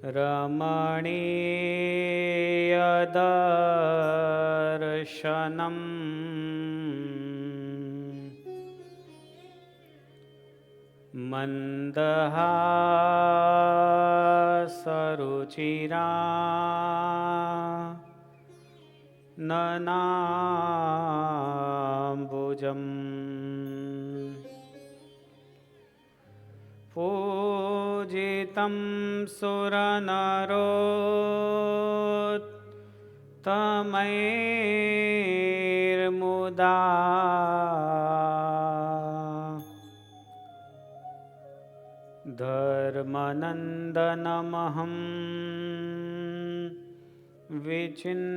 રમણીયદર્શનમ મંદહાસરુચિરા નનાંબુજમ પૂજિતં સુરનરોત્તમૈર્મુદા ધર્મનંદનમહં વિચિંતયે.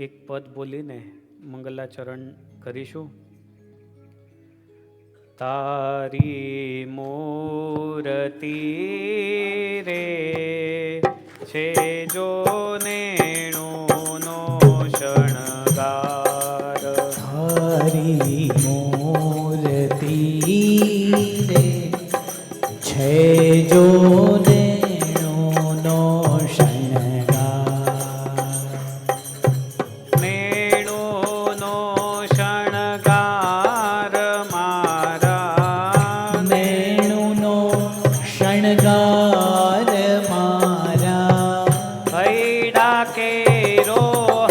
એક પદ બોલીને મંગલાચરણ કરીશું. તારી મૂર્તિ રે છે જો નેણુનો શણગાર. તારી મૂર્તિ રે છે જો નેણુનો શણગાર. નેણુનો શણગાર મારા, નેણુનો શણગાર મારા. હૈડા કેરો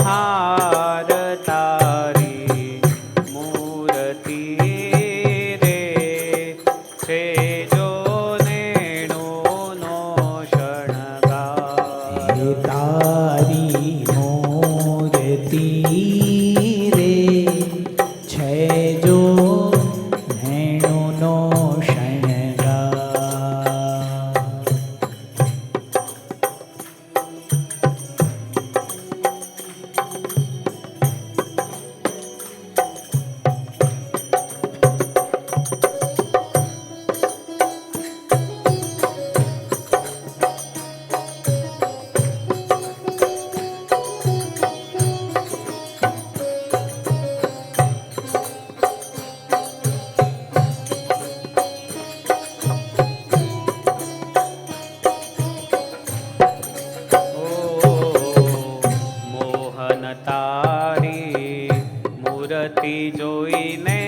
હાર તારી મૂર્તિ રે છે જો નેણુનો શણગાર. તારી મૂર્તિ રે છે જો નેણુનો શણગાર. મોહન તારી મૂર્તિ જોઈને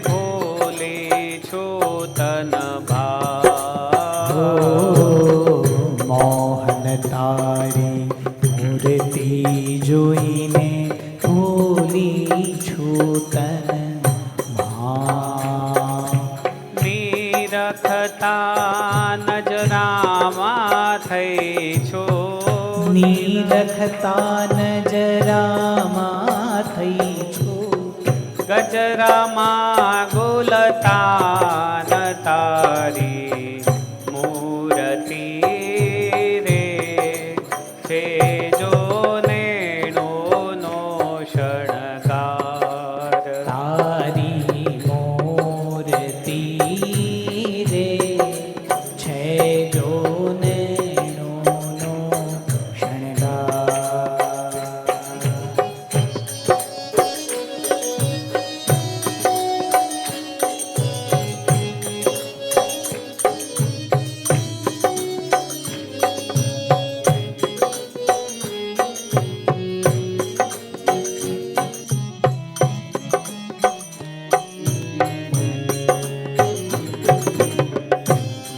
ભૂલી છું તન ભા. મોહન તારી મૂર્તિ જોઈને ભૂલી છું તન મા. નિરખતા નજરામાં થઈ છું, નિરખતા નજરામાં થઈ છું. ગજરામાં ગુલતાન તારી મૂર્તિ રે છે જો નેણુનો શણગાર. તારી મૂર્તિ રે છે જો નેણુનો શણગાર.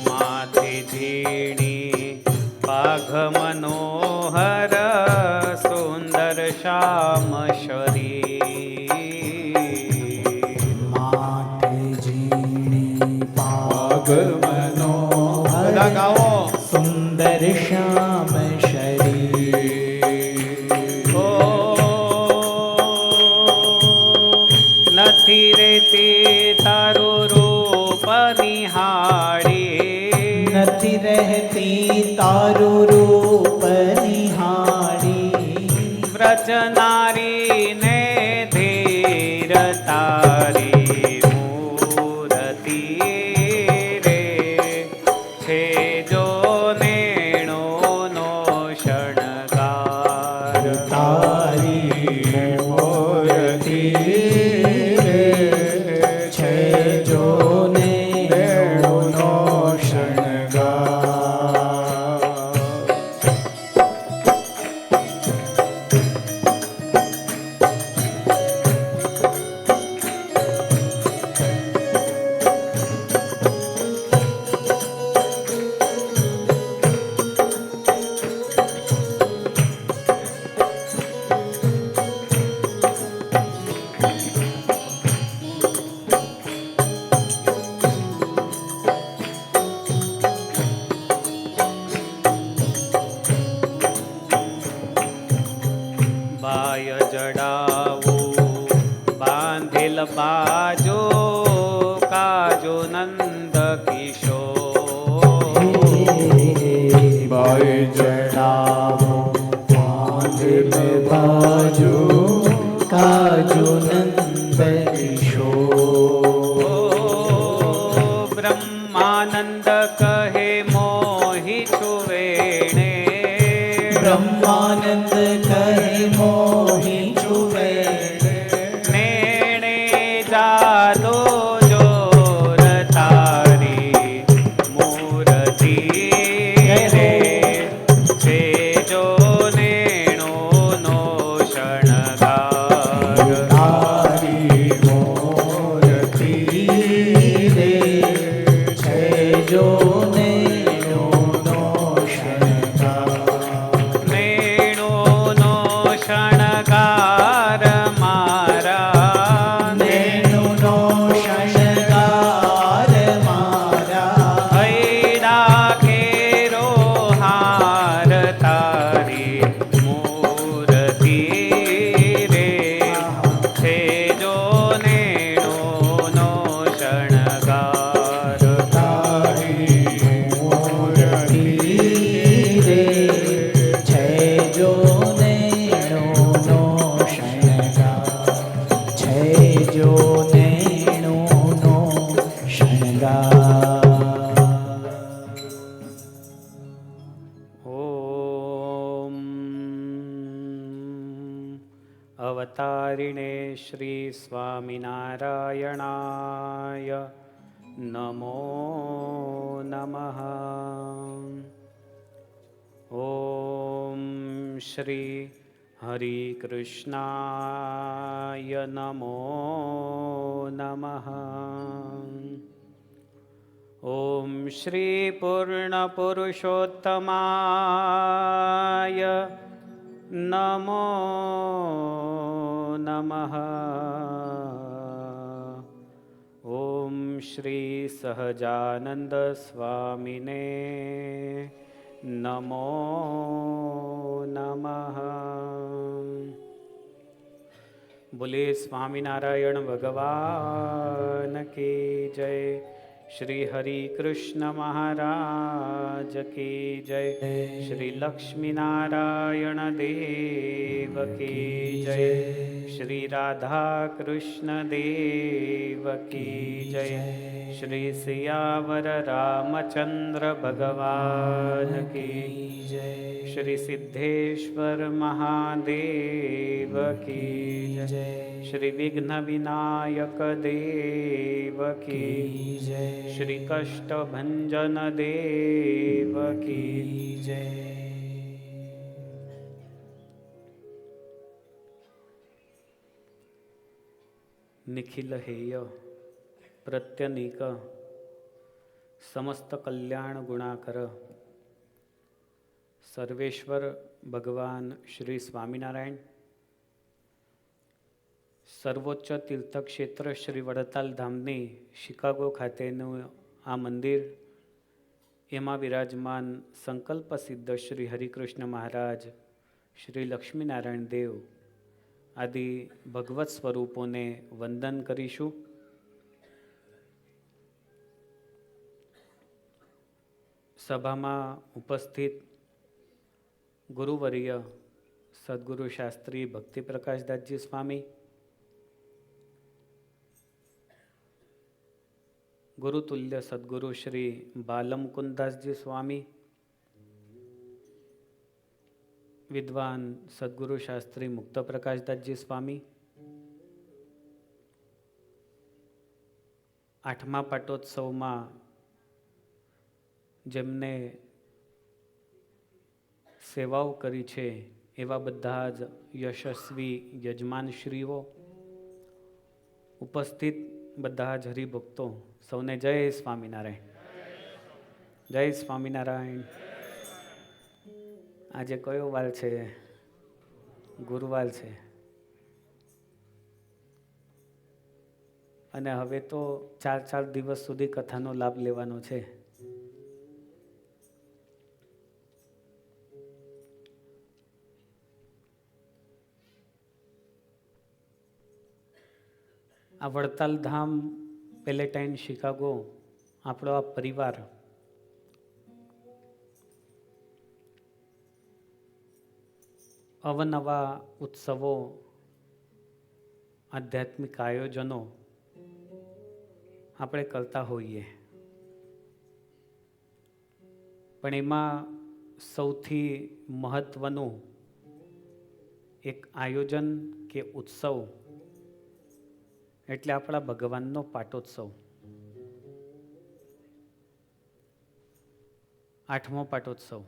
માથે ઝીણી પાઘ મનોહર સુંદર શ્યામ શરીર. માથે ઝીણી પાગ મનોહર બધા ગાઓ. સુંદર શ્યામ શરીર. ઓ નથી રેતી તારું રૂપ નિહાળી, નથી રહેતી તારું રૂપ નિહાળી. વ્રજ નારીને ધીર તારી મૂર્તિ રે છે જો નેણુનો શણગાર. તારી મૂર્તિ રે છે જો નેણુનો શણગાર. બાય જડાવું બાંધેલ બાજો કાજો નંદ કિશોર. બાય જડાવો બાંધેલ બાજો કાજુ નંદ કિશોર. બ્રહ્માનંદ કહે મોહી છુવેણે. બ્રહ્માનંદ કહે મોહી છુવે નેણે જાદો જોર તારી મૂર્તિ રે છે જો નેણોનો શણગાર. તારી મૂર્તિ રે છે જો નેણોનો શણગાર. નેણોનો શણગાર મારા નેણુનો શણગાર મારા હૈડા ઘેરો હાર તારી મૂર્તિ રે છે જો નેણોનો શણગાર. તારી મૂર્તિ રે છે જો નેણુનો શણગાર. છે જો નેણુનો શણગાર. ઓમ અવતારિણે શ્રી સ્વામિનારાયણાય નમો નમઃ. ઓમ શ્રી હરિકૃષ્ણાય નમો નમઃ. ઓમ શ્રી પૂર્ણ પુરુષોત્તમાય નમો નમઃ. ઓમ શ્રી સહજાનંદ સ્વામિને નમો નમઃ. બોલે સ્વામિનારાયણ ભગવાન કી જય. શ્રી હરિ કૃષ્ણ મહારાજ કી જય. શ્રી લક્ષ્મીનારાયણ દેવ કી જય. શ્રી રાધા કૃષ્ણ દેવ કી જય. શ્રી સિયાવર રામચંદ્ર ભગવાન કી જય. શ્રી સિદ્ધેશ્વર મહાદેવ કી જય. શ્રી વિઘ્ન વિનાયક દેવ કી જય. શ્રી કષ્ટભંજન દેવ કી જય. નિખિલ હેય પ્રત્યનિક સમસ્ત કલ્યાણ ગુણાકર સર્વેશ્વર ભગવાન શ્રી સ્વામિનારાયણ સર્વોચ્ચ તીર્થક્ષેત્ર શ્રી વડતાલ ધામની શિકાગો ખાતેનું આ મંદિર, એમાં વિરાજમાન સંકલ્પ સિદ્ધ શ્રી હરિકૃષ્ણ મહારાજ, શ્રી લક્ષ્મીનારાયણ દેવ આદિ ભગવત સ્વરૂપોને વંદન કરીશું. સભામાં ઉપસ્થિત ગુરુવર્ય સદગુરુ શાસ્ત્રી ભક્તિ પ્રકાશદાસજી સ્વામી, ગુરુતુલ્ય સદગુરુ શ્રી બાલમકુંદાસજી સ્વામી, વિદ્વાન સદગુરુ શાસ્ત્રી મુક્ત પ્રકાશદાસજી સ્વામી, 8મા પાટોત્સવમાં જેમને સેવાઓ કરી છે એવા બધા જ યશસ્વી યજમાનશ્રીઓ, ઉપસ્થિત બધા જ હરિભક્તો, સૌને જય સ્વામિનારાયણ. જય સ્વામિનારાયણ. આજે કયો વાર છે? ગુરુવાર છે. અને હવે તો 4 દિવસ સુધી કથાનો લાભ લેવાનો છે. આ વડતાલ ધામ, પેલેટાઇન, શિકાગો, આપણો આ પરિવાર અવનવા ઉત્સવો, આધ્યાત્મિક આયોજનો આપણે કરતા હોઈએ, પણ એમાં સૌથી મહત્વનું એક આયોજન કે ઉત્સવ એટલે આપણા ભગવાનનો પાટોત્સવ. 8મો પાટોત્સવ.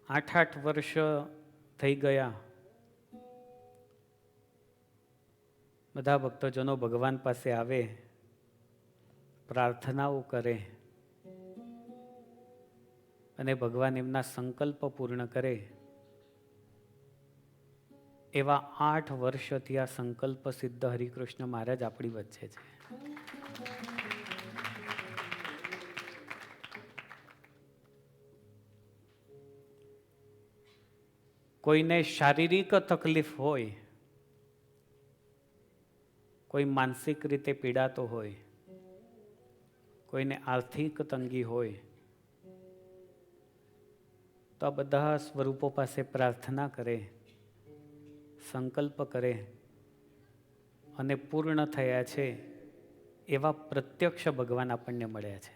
આઠ વર્ષ થઈ ગયા. બધા ભક્તજનો ભગવાન પાસે આવે, પ્રાર્થનાઓ કરે અને ભગવાન એમના સંકલ્પ પૂર્ણ કરે. એવા 8 વર્ષથી આ સંકલ્પ સિદ્ધ હરિકૃષ્ણ મહારાજ આપણી વચ્ચે છે. કોઈને શારીરિક તકલીફ હોય, કોઈ માનસિક રીતે પીડાતો હોય, કોઈને આર્થિક તંગી હોય, તો આ બધા સ્વરૂપો પાસે પ્રાર્થના કરે, સંકલ્પ કરે અને પૂર્ણ થયા છે એવા પ્રત્યક્ષ ભગવાન આપણને મળ્યા છે.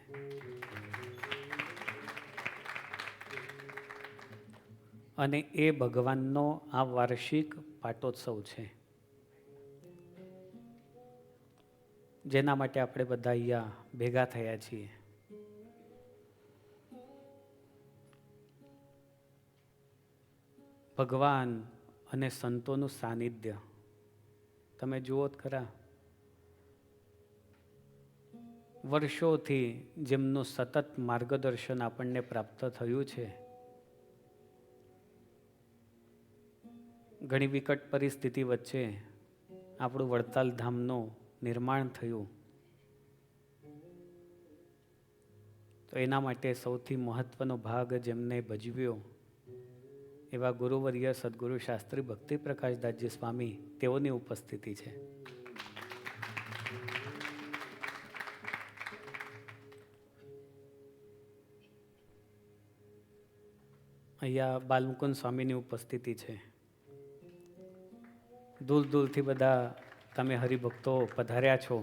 અને એ ભગવાનનો આ વાર્ષિક પાટોત્સવ છે, જેના માટે આપણે બધા અહીંયા ભેગા થયા છીએ. ભગવાન અને સંતોનું સાનિધ્ય તમે જુઓ જ ખરા. વર્ષોથી જેમનું સતત માર્ગદર્શન આપણને પ્રાપ્ત થયું છે, ઘણી વિકટ પરિસ્થિતિ વચ્ચે આપણું વડતાલ ધામનું નિર્માણ થયું, તો એના માટે સૌથી મહત્વનો ભાગ જેમને ભજવ્યો એવા ગુરુવર્ય સદગુરુ શાસ્ત્રી ભક્તિ પ્રકાશદાસજી સ્વામી, તેઓની ઉપસ્થિતિ છે. અહીંયા બાલમુકુંદ સ્વામીની ઉપસ્થિતિ છે. દૂર દૂરથી બધા તમે હરિભક્તો પધાર્યા છો.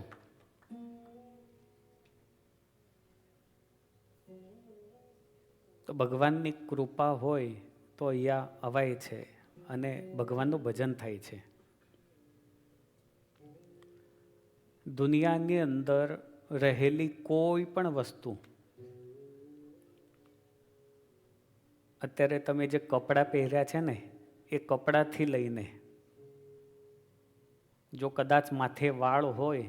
તો ભગવાનની કૃપા હોય તો અહીંયા અવાય છે અને ભગવાનનું ભજન થાય છે. દુનિયાની અંદર રહેલી કોઈ પણ વસ્તુ, અત્યારે તમે જે કપડાં પહેર્યા છે ને, એ કપડાથી લઈને જો કદાચ માથે વાળ હોય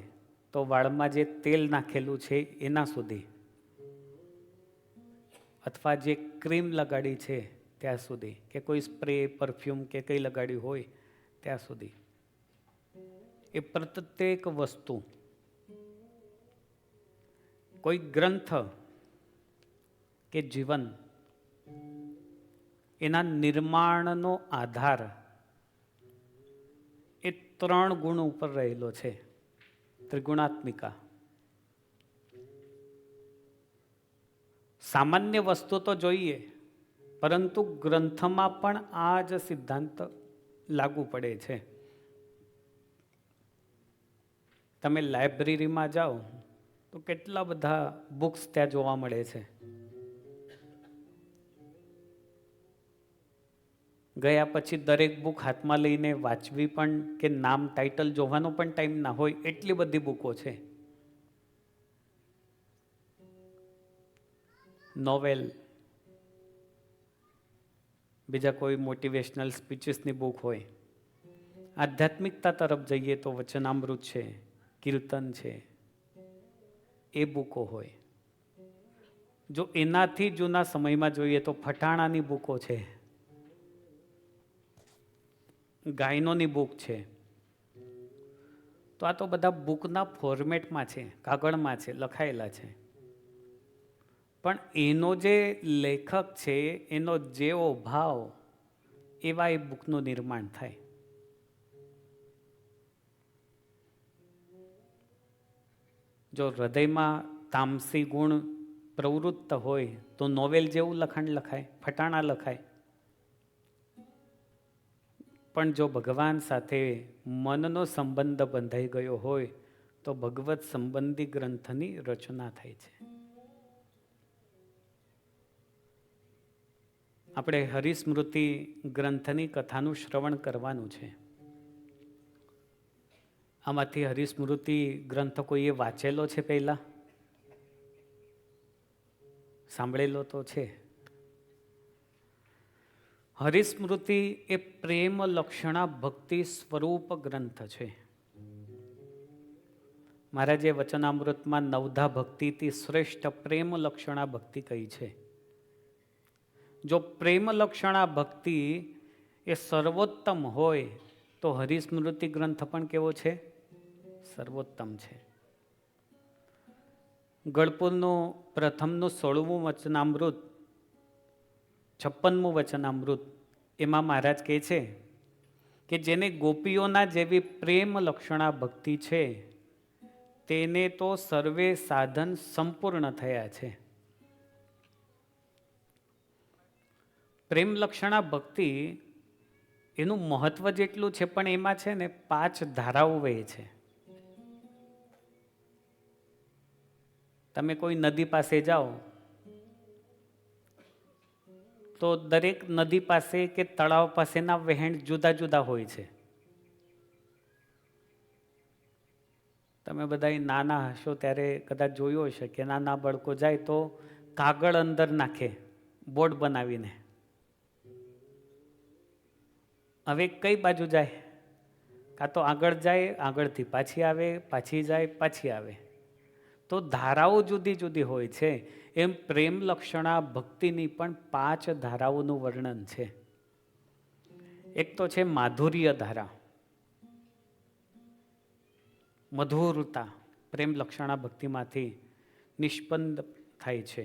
તો વાળમાં જે તેલ નાખેલું છે એના સુધી, અથવા જે ક્રીમ લગાડી છે ત્યાં સુધી, કે કોઈ સ્પ્રે, પરફ્યુમ કે કંઈ લગાડ્યું હોય ત્યાં સુધી, એ પ્રત્યેક વસ્તુ, કોઈ ગ્રંથ કે જીવન, એના નિર્માણનો આધાર એ 3 ગુણ ઉપર રહેલો છે. ત્રિગુણાત્મિકા. સામાન્ય વસ્તુ તો જોઈએ, પરંતુ ગ્રંથમાં પણ આ જ સિદ્ધાંત લાગુ પડે છે. તમે લાઇબ્રેરીમાં જાઓ તો કેટલા બધા બુક્સ ત્યાં જોવા મળે છે. ગયા પછી દરેક બુક હાથમાં લઈને વાંચવી પણ કે નામ ટાઇટલ જોવાનો પણ ટાઈમ ના હોય એટલી બધી બુકો છે. નોવેલ, બીજા કોઈ મોટિવેશનલ સ્પીચીસની બુક હોય. આધ્યાત્મિકતા તરફ જઈએ તો વચનામૃત છે, કીર્તન છે, એ બુકો હોય. જો એનાથી જૂના સમયમાં જોઈએ તો ફટાણાની બુકો છે, ગાયનોની બુક છે. તો આ તો બધા બુકના ફોર્મેટમાં છે, કાગળમાં છે, લખાયેલા છે. પણ એનો જે લેખક છે એનો જેવો ભાવ એવા એ બુકનું નિર્માણ થાય. જો હૃદયમાં તામસી ગુણ પ્રવૃત્ત હોય તો નોવેલ જેવું લખાણ લખાય, ફટાણા લખાય. પણ જો ભગવાન સાથે મનનો સંબંધ બંધાઈ ગયો હોય તો ભગવત સંબંધી ગ્રંથની રચના થાય છે. આપણે હરિસ્મૃતિ ગ્રંથની કથાનું શ્રવણ કરવાનું છે. આમાંથી હરિસ્મૃતિ ગ્રંથ કોઈએ વાંચેલો છે? પહેલા સાંભળેલો તો છે. હરિસ્મૃતિ એ પ્રેમ લક્ષણા ભક્તિ સ્વરૂપ ગ્રંથ છે. મહારાજે વચનામૃતમાં નવધા ભક્તિથી શ્રેષ્ઠ પ્રેમ લક્ષણા ભક્તિ કહી છે. જો પ્રેમ લક્ષણા ભક્તિ એ સર્વોત્તમ હોય તો હરિસ્મૃતિ ગ્રંથ પણ કેવો છે? સર્વોત્તમ છે. ગળપુરનું પ્રથમનું 16મું વચનામૃત, 56મું વચનામૃત, એમાં મહારાજ કહે છે કે જેને ગોપીઓના જેવી પ્રેમ લક્ષણા ભક્તિ છે તેને તો સર્વે સાધન સંપૂર્ણ થયા છે. પ્રેમ લક્ષણા ભક્તિ એનું મહત્વ જેટલું છે પણ એમાં છે ને 5 ધારાઓ વહે છે. તમે કોઈ નદી પાસે જાઓ તો દરેક નદી પાસે કે તળાવ પાસેના વહેણ જુદા જુદા હોય છે. તમે બધા નાના હશો ત્યારે કદાચ જોયું હશે કે નાના બાળકો જાય તો કાગળ અંદર નાખે બોર્ડ બનાવીને. હવે કઈ બાજુ જાય? કાં તો આગળ જાય, આગળથી પાછી આવે, પાછી જાય, પાછી આવે. તો ધારાઓ જુદી જુદી હોય છે. એમ પ્રેમ લક્ષણા ભક્તિની પણ 5 ધારાઓનું વર્ણન છે. એક તો છે માધુર્ય ધારા, મધુરતા પ્રેમ લક્ષણા ભક્તિમાંથી નિષ્પન્ન થાય છે.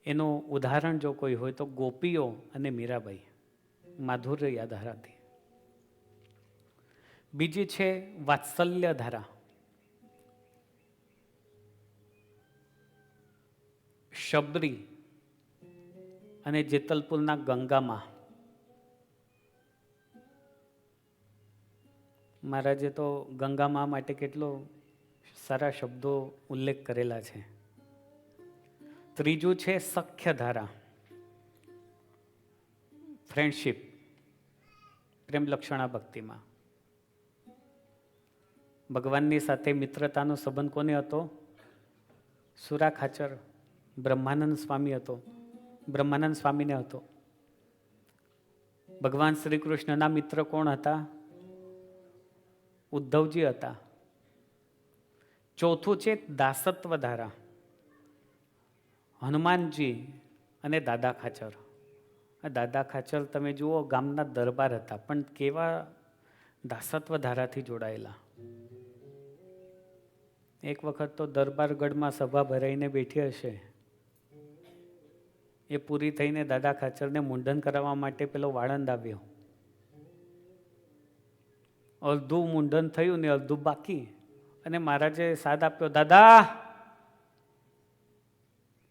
એનું ઉદાહરણ જો કોઈ હોય તો ગોપીઓ અને મીરાબાઈ, માધુર્ય ધારાથી. બીજી છે વાત્સલ્ય ધારા. શબરી અને જેતલપુરના ગંગામાં. મહારાજે તો ગંગામા માટે કેટલો સારા શબ્દો ઉલ્લેખ કરેલા છે. ત્રીજું છે સખ્ય ધારા, ફ્રેન્ડશિપ પ્રેમ લક્ષણા ભક્તિમાં. ભગવાનની સાથે મિત્રતાનો સંબંધ કોને હતો? સુરા ખાચર બ્રહ્માનંદ સ્વામી હતો, બ્રહ્માનંદ સ્વામીને હતો. ભગવાન શ્રી કૃષ્ણના મિત્ર કોણ હતા? ઉદ્ધવજી હતા. ચોથું છે દાસત્વ ધારા, હનુમાનજી અને દાદા ખાચર. દાદા ખાચર તમે જુઓ ગામના દરબાર હતા પણ કેવા દાસત્વ ધારાથી જોડાયેલા. એક વખત તો દરબારગઢમાં સભા ભરાઈને બેઠી હશે, એ પૂરી થઈને દાદા ખાચરને મુંડન કરાવવા માટે પેલો વાળંદ આવ્યો. અડધું મુંડન થયું ને અડધું બાકી, અને મહારાજે સાદ આપ્યો, દાદા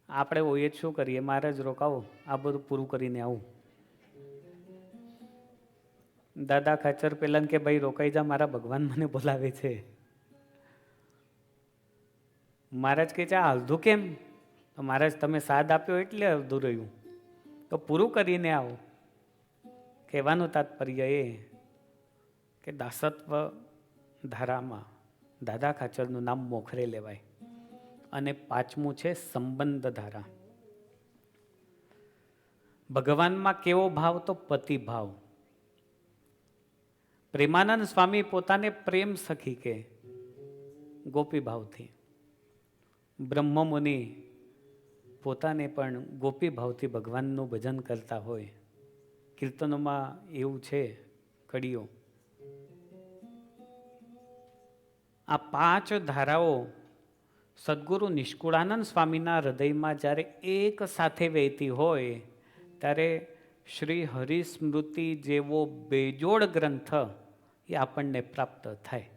આપણે હોઈએ જ શું કરીએ, મહારાજ રોકાવો, આ બધું પૂરું કરીને આવું. દાદા ખાચર પેલા કે ભાઈ રોકાઈ જા, મારા ભગવાન મને બોલાવે છે. મહારાજ કહે છે આ અડધું કેમ? તો મહારાજ તમે સાદ આપ્યો એટલે અડધું રહ્યું, તો પૂરું કરીને આવો. કહેવાનું તાત્પર્ય એ કે દાસત્વ ધારામાં દાદા ખાચરનું નામ મોખરે લેવાય. અને પાંચમું છે સંબંધ ધારા. ભગવાનમાં કેવો ભાવ? તો પતિ ભાવ. પ્રેમાનંદ સ્વામી પોતાને પ્રેમ સખી કે ગોપી ભાવથી. બ્રહ્મમુનિ પોતાને પણ ગોપી ભાવથી ભગવાનનું ભજન કરતા હોય. કીર્તનોમાં એવું છે કડીઓ. આ પાંચ ધારાઓ સદગુરુ નિષ્કુળાનંદ સ્વામીના હૃદયમાં જ્યારે એક સાથે વહેતી હોય ત્યારે શ્રી હરિસ્મૃતિ જેવો બેજોડ ગ્રંથ એ આપણને પ્રાપ્ત થાય.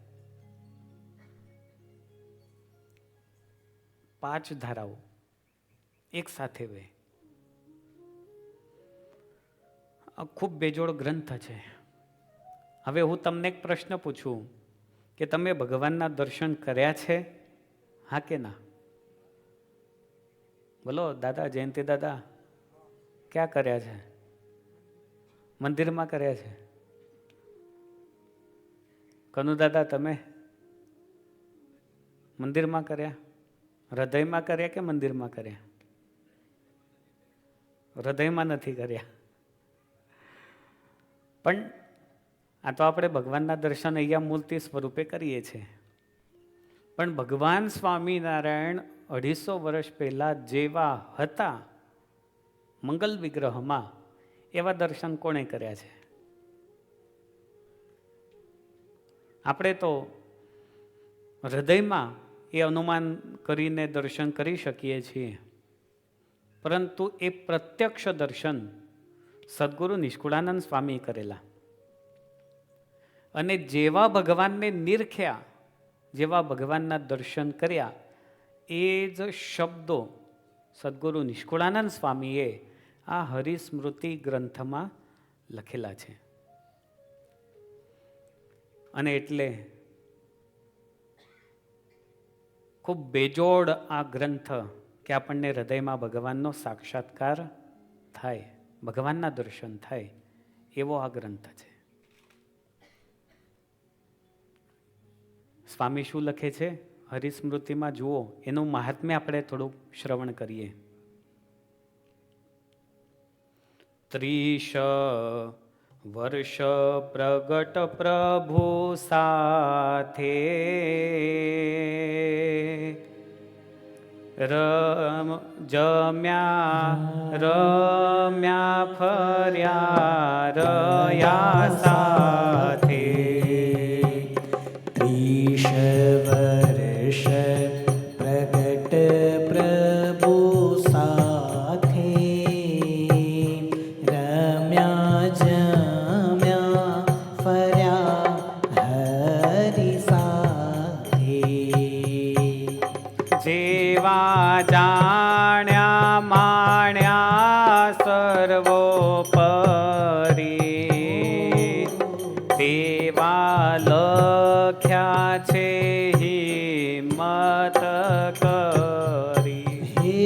પાંચ ધારાઓ એક સાથે વહે. આ ખૂબ બેજોડ ગ્રંથ છે. હવે હું તમને એક પ્રશ્ન પૂછું કે તમે ભગવાનના દર્શન કર્યા છે? હા કે ના? બોલો દાદા, જયંતિ દાદા, ક્યાં કર્યા છે? મંદિરમાં કર્યા છે? કનુ દાદા તમે મંદિરમાં કર્યા? હૃદયમાં કર્યા કે મંદિરમાં કર્યા? હૃદયમાં નથી કર્યા. પણ આ તો આપણે ભગવાનના દર્શન અહીંયા મૂર્તિ સ્વરૂપે કરીએ છીએ. પણ ભગવાન સ્વામિનારાયણ 250 વર્ષ પહેલા જેવા હતા મંગલ વિગ્રહમાં, એવા દર્શન કોણે કર્યા છે? આપણે તો હૃદયમાં એ અનુમાન કરીને દર્શન કરી શકીએ છીએ, પરંતુ એ પ્રત્યક્ષ દર્શન સદગુરુ નિષ્કુળાનંદ સ્વામી કરેલા. અને જેવા ભગવાનને નિરખ્યા, જેવા ભગવાનના દર્શન કર્યા, એ જ શબ્દો સદગુરુ નિષ્કુળાનંદ સ્વામીએ આ હરિસ્મૃતિ ગ્રંથમાં લખેલા છે. અને એટલે ખૂબ બેજોડ આ ગ્રંથ કે આપણને હૃદયમાં ભગવાનનો સાક્ષાત્કાર થાય, ભગવાનના દર્શન થાય, એવો આ ગ્રંથ છે. સ્વામી શું લખે છે હરિસ્મૃતિમાં જુઓ, એનું મહાત્મ્ય આપણે થોડુંક શ્રવણ કરીએ. 30 વર્ષ પ્રગટ પ્રભુ સાથે રમ્યા ફર્યા રહ્યા સાથે. 30 વર્ષ પ્રગટ પ્રભુ સાથે રમ્યા જમ્યા ફર્યા હરિ સાથે. જેવા જાણ્યા માણ્યા સર્વોપરી, તેવા લખ્યા છે હિંમત કરી. હે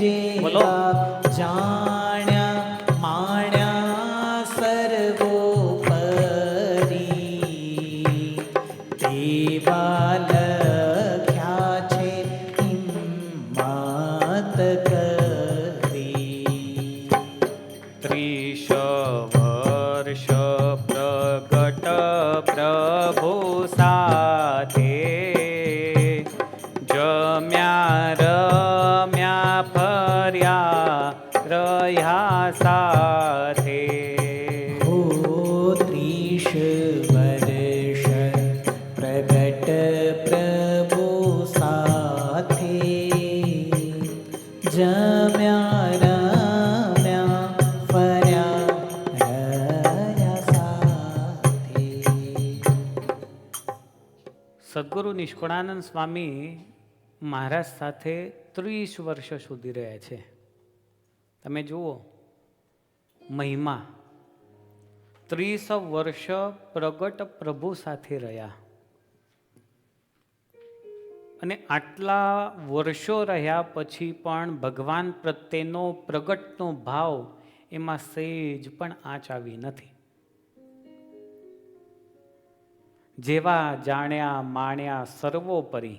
જેવા જાણ્યા માણ્યા સર્વોપરી, તેવા લખ્યા છે હિંમત કરી. 30 વર્ષ પ્રગટ પ્રભુ સાથે જમ્યા રમ્યા ફર્યા રહ્યા સાથે. ઓ 30 વર્ષ પ્રગટ પ્રભુ સાથે જમ્યા રમ્યા ફર્યા રહ્યા સાથે. સદગુરુ નિષ્કુળાનંદ સ્વામી મહારાજ સાથે 30 વર્ષ સુધી રહ્યા છે. તમે જુઓ મહિમા, 30 વર્ષ પ્રગટ પ્રભુ સાથે રહ્યા. અને આટલા વર્ષો રહ્યા પછી પણ ભગવાન પ્રત્યેનો પ્રગટનો ભાવ એમાં સહેજ પણ આંચ આવી નથી. જેવા જાણ્યા માણ્યા સર્વોપરી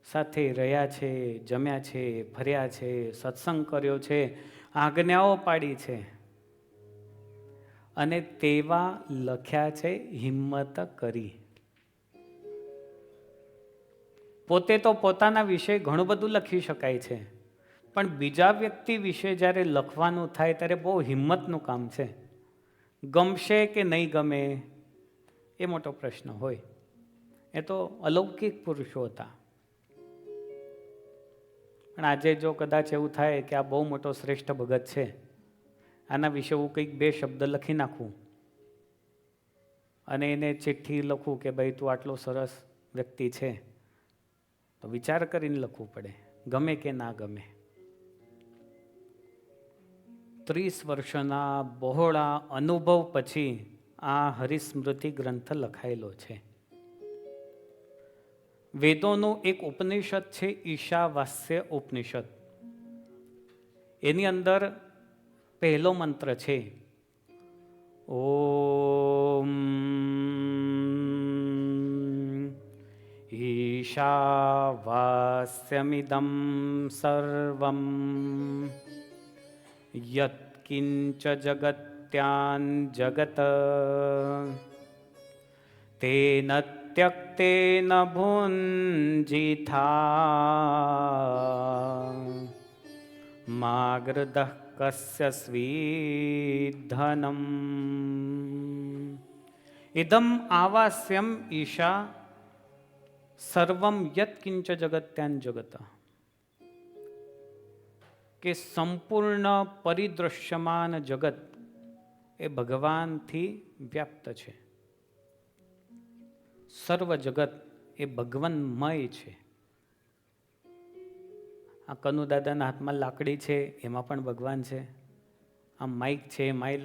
સાથે રહ્યા છે, જમ્યા છે, ફર્યા છે, સત્સંગ કર્યો છે, આજ્ઞાઓ પાડી છે, અને તેવા લખ્યા છે હિંમત કરી. પોતે તો પોતાના વિશે ઘણું બધું લખી શકાય છે, પણ બીજા વ્યક્તિ વિશે જ્યારે લખવાનું થાય ત્યારે બહુ હિંમતનું કામ છે. ગમશે કે નહીં ગમે એ મોટો પ્રશ્ન હોય. એ તો અલૌકિક પુરુષો હતા. પણ આજે જો કદાચ એવું થાય કે આ બહુ મોટો શ્રેષ્ઠ ભગત છે, આના વિશે હું કંઈક 2 શબ્દ લખી નાખું અને એને ચિઠ્ઠી લખું કે ભાઈ તું આટલો સરસ વ્યક્તિ છે, તો વિચાર કરીને લખવું પડે, ગમે કે ના ગમે. 30 વર્ષના બહોળા અનુભવ પછી આ હરિસ્મૃતિ ગ્રંથ લખાયેલો છે. વેદોનું એક ઉપનિષદ છે ઈશાવાસ્ય ઉપનિષદ. એની અંદર પહેલો મંત્ર છે ઓમ ઈશાવાસ્યમિદં સર્વં યત્કિંચ જગત્યાન જગત તેન ત્યક્તેન ભુંજીથા માગૃદઃ કસ્ય સ્વીધનમ. ઇદમ આવાસ્યમ ઈશા સર્વમ યત્કિંચ જગત્યાન જગત. કે સંપૂર્ણ પરિદૃશ્યમાન જગત એ ભગવાનથી વ્યાપ્ત છે. સર્વ જગત એ ભગવાનમય છે. આ કનુદાદાના હાથમાં લાકડી છે, એમાં પણ ભગવાન છે. આ માઇક છે, માઇલ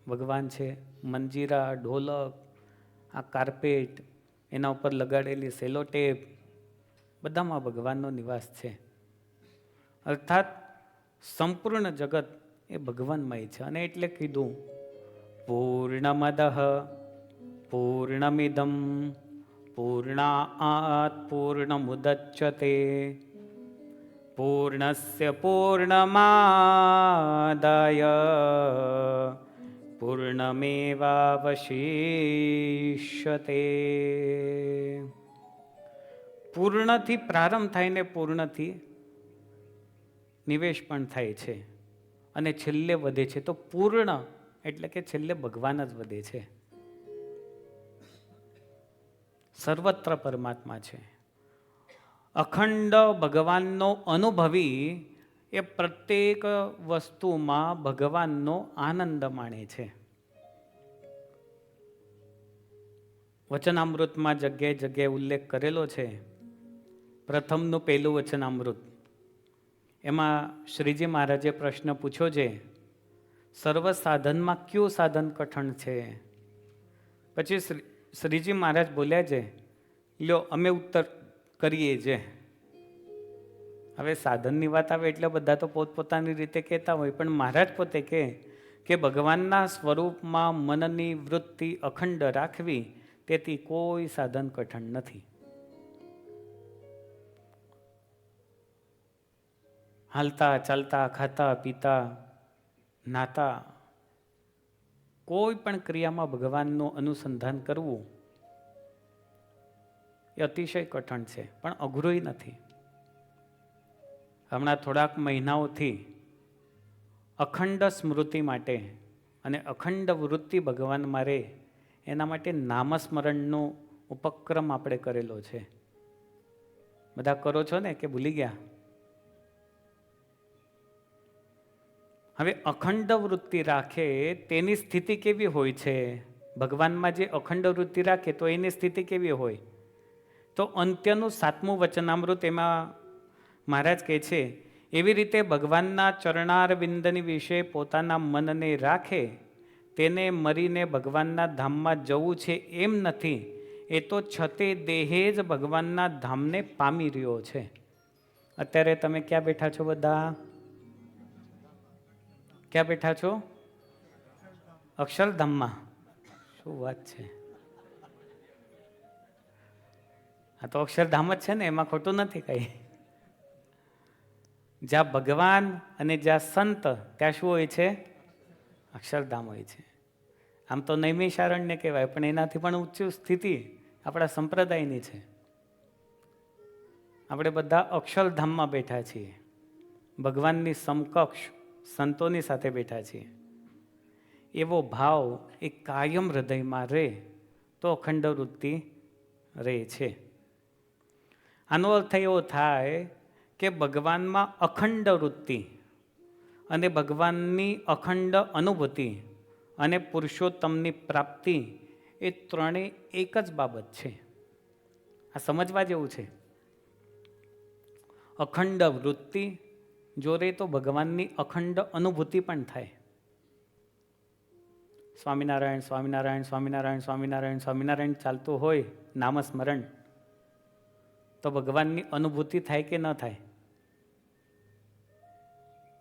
ભગવાન છે. મંજીરા, ઢોલક, આ કાર્પેટ, એના ઉપર લગાડેલી સેલોટેપ, બધામાં ભગવાનનો નિવાસ છે. અર્થાત સંપૂર્ણ જગત એ ભગવાનમય છે. અને એટલે કીધું પૂર્ણમદઃ પૂર્ણમિદં પૂર્ણાત પૂર્ણમુદચ્યતે પૂર્ણસ્ય પૂર્ણમાદાય પૂર્ણમેવાવશિષ્યતે. પૂર્ણથી પ્રારંભ થાય ને પૂર્ણથી નિવેશ પણ થાય છે, અને છેલ્લે વધે છે. તો પૂર્ણ એટલે કે છેલ્લે ભગવાન જ વધે છે. સર્વત્ર પરમાત્મા છે. અખંડ ભગવાનનો અનુભવી એ પ્રત્યેક વસ્તુમાં ભગવાનનો આનંદ માણે છે. વચનામૃતમાં જગ્યાએ જગ્યાએ ઉલ્લેખ કરેલો છે. પ્રથમનું પહેલું વચનામૃત, એમાં શ્રીજી મહારાજે પ્રશ્ન પૂછ્યો છે, સર્વ સાધનમાં કયું સાધન કઠણ છે? પછી શ્રીજી મહારાજ બોલ્યા છે, લ્યો અમે ઉત્તર કરીએ છે. હવે સાધનની વાત આવે એટલે બધા તો પોતપોતાની રીતે કહેતા હોય, પણ મહારાજ પોતે કહે કે ભગવાનના સ્વરૂપમાં મનની વૃત્તિ અખંડ રાખવી, તેથી કોઈ સાધન કઠણ નથી. હાલતા ચાલતા ખાતા પીતા નાતા કોઈ પણ ક્રિયામાં ભગવાનનું અનુસંધાન કરવું એ અતિશય કઠણ છે, પણ અઘરુંય નથી. હમણાં થોડાક મહિનાઓથી અખંડ સ્મૃતિ માટે અને અખંડ વૃત્તિ ભગવાનમાં રહે એના માટે નામસ્મરણનો ઉપક્રમ આપણે કરેલો છે. બધા કરો છો ને કે ભૂલી ગયા? હવે અખંડ વૃત્તિ રાખે તેની સ્થિતિ કેવી હોય છે? ભગવાનમાં જે અખંડ વૃત્તિ રાખે તો એની સ્થિતિ કેવી હોય? તો અંત્યનું 7મું વચનામૃત એમાં મહારાજ કહે છે, એવી રીતે ભગવાનના ચરણારવિંદની વિશે પોતાના મનને રાખે તેને મરીને ભગવાનના ધામમાં જવું છે એમ નથી, એ તો છતે દેહે જ ભગવાનના ધામને પામી રહ્યો છે. અત્યારે તમે ક્યાં બેઠા છો બધા? ક્યાં બેઠા છો? અક્ષરધામમાં. શું વાત છે! આ તો અક્ષરધામ જ છે ને, એમાં ખોટું નથી કઈ. જ્યાં ભગવાન અને જ્યાં સંત, ત્યાં શું હોય છે? અક્ષરધામ હોય છે. આમ તો નૈમિષારણ્ય કહેવાય, પણ એનાથી પણ ઊંચી સ્થિતિ આપણા સંપ્રદાયની છે. આપણે બધા અક્ષરધામમાં બેઠા છીએ, ભગવાનની સમકક્ષ સંતોની સાથે બેઠા છીએ. એવો ભાવ એ કાયમ હૃદયમાં રહે તો અખંડ વૃત્તિ રહે છે. આનો અર્થ એવો થાય કે ભગવાનમાં અખંડ વૃત્તિ અને ભગવાનની અખંડ અનુભૂતિ અને પુરુષોત્તમની પ્રાપ્તિ એ ત્રણેય એક જ બાબત છે. આ સમજવા જેવું છે. અખંડ વૃત્તિ જો રે તો ભગવાનની અખંડ અનુભૂતિ પણ થાય. સ્વામિનારાયણ સ્વામિનારાયણ સ્વામિનારાયણ સ્વામિનારાયણ સ્વામિનારાયણ ચાલતું હોય, નામસ્મરણ, તો ભગવાનની અનુભૂતિ થાય કે ન થાય?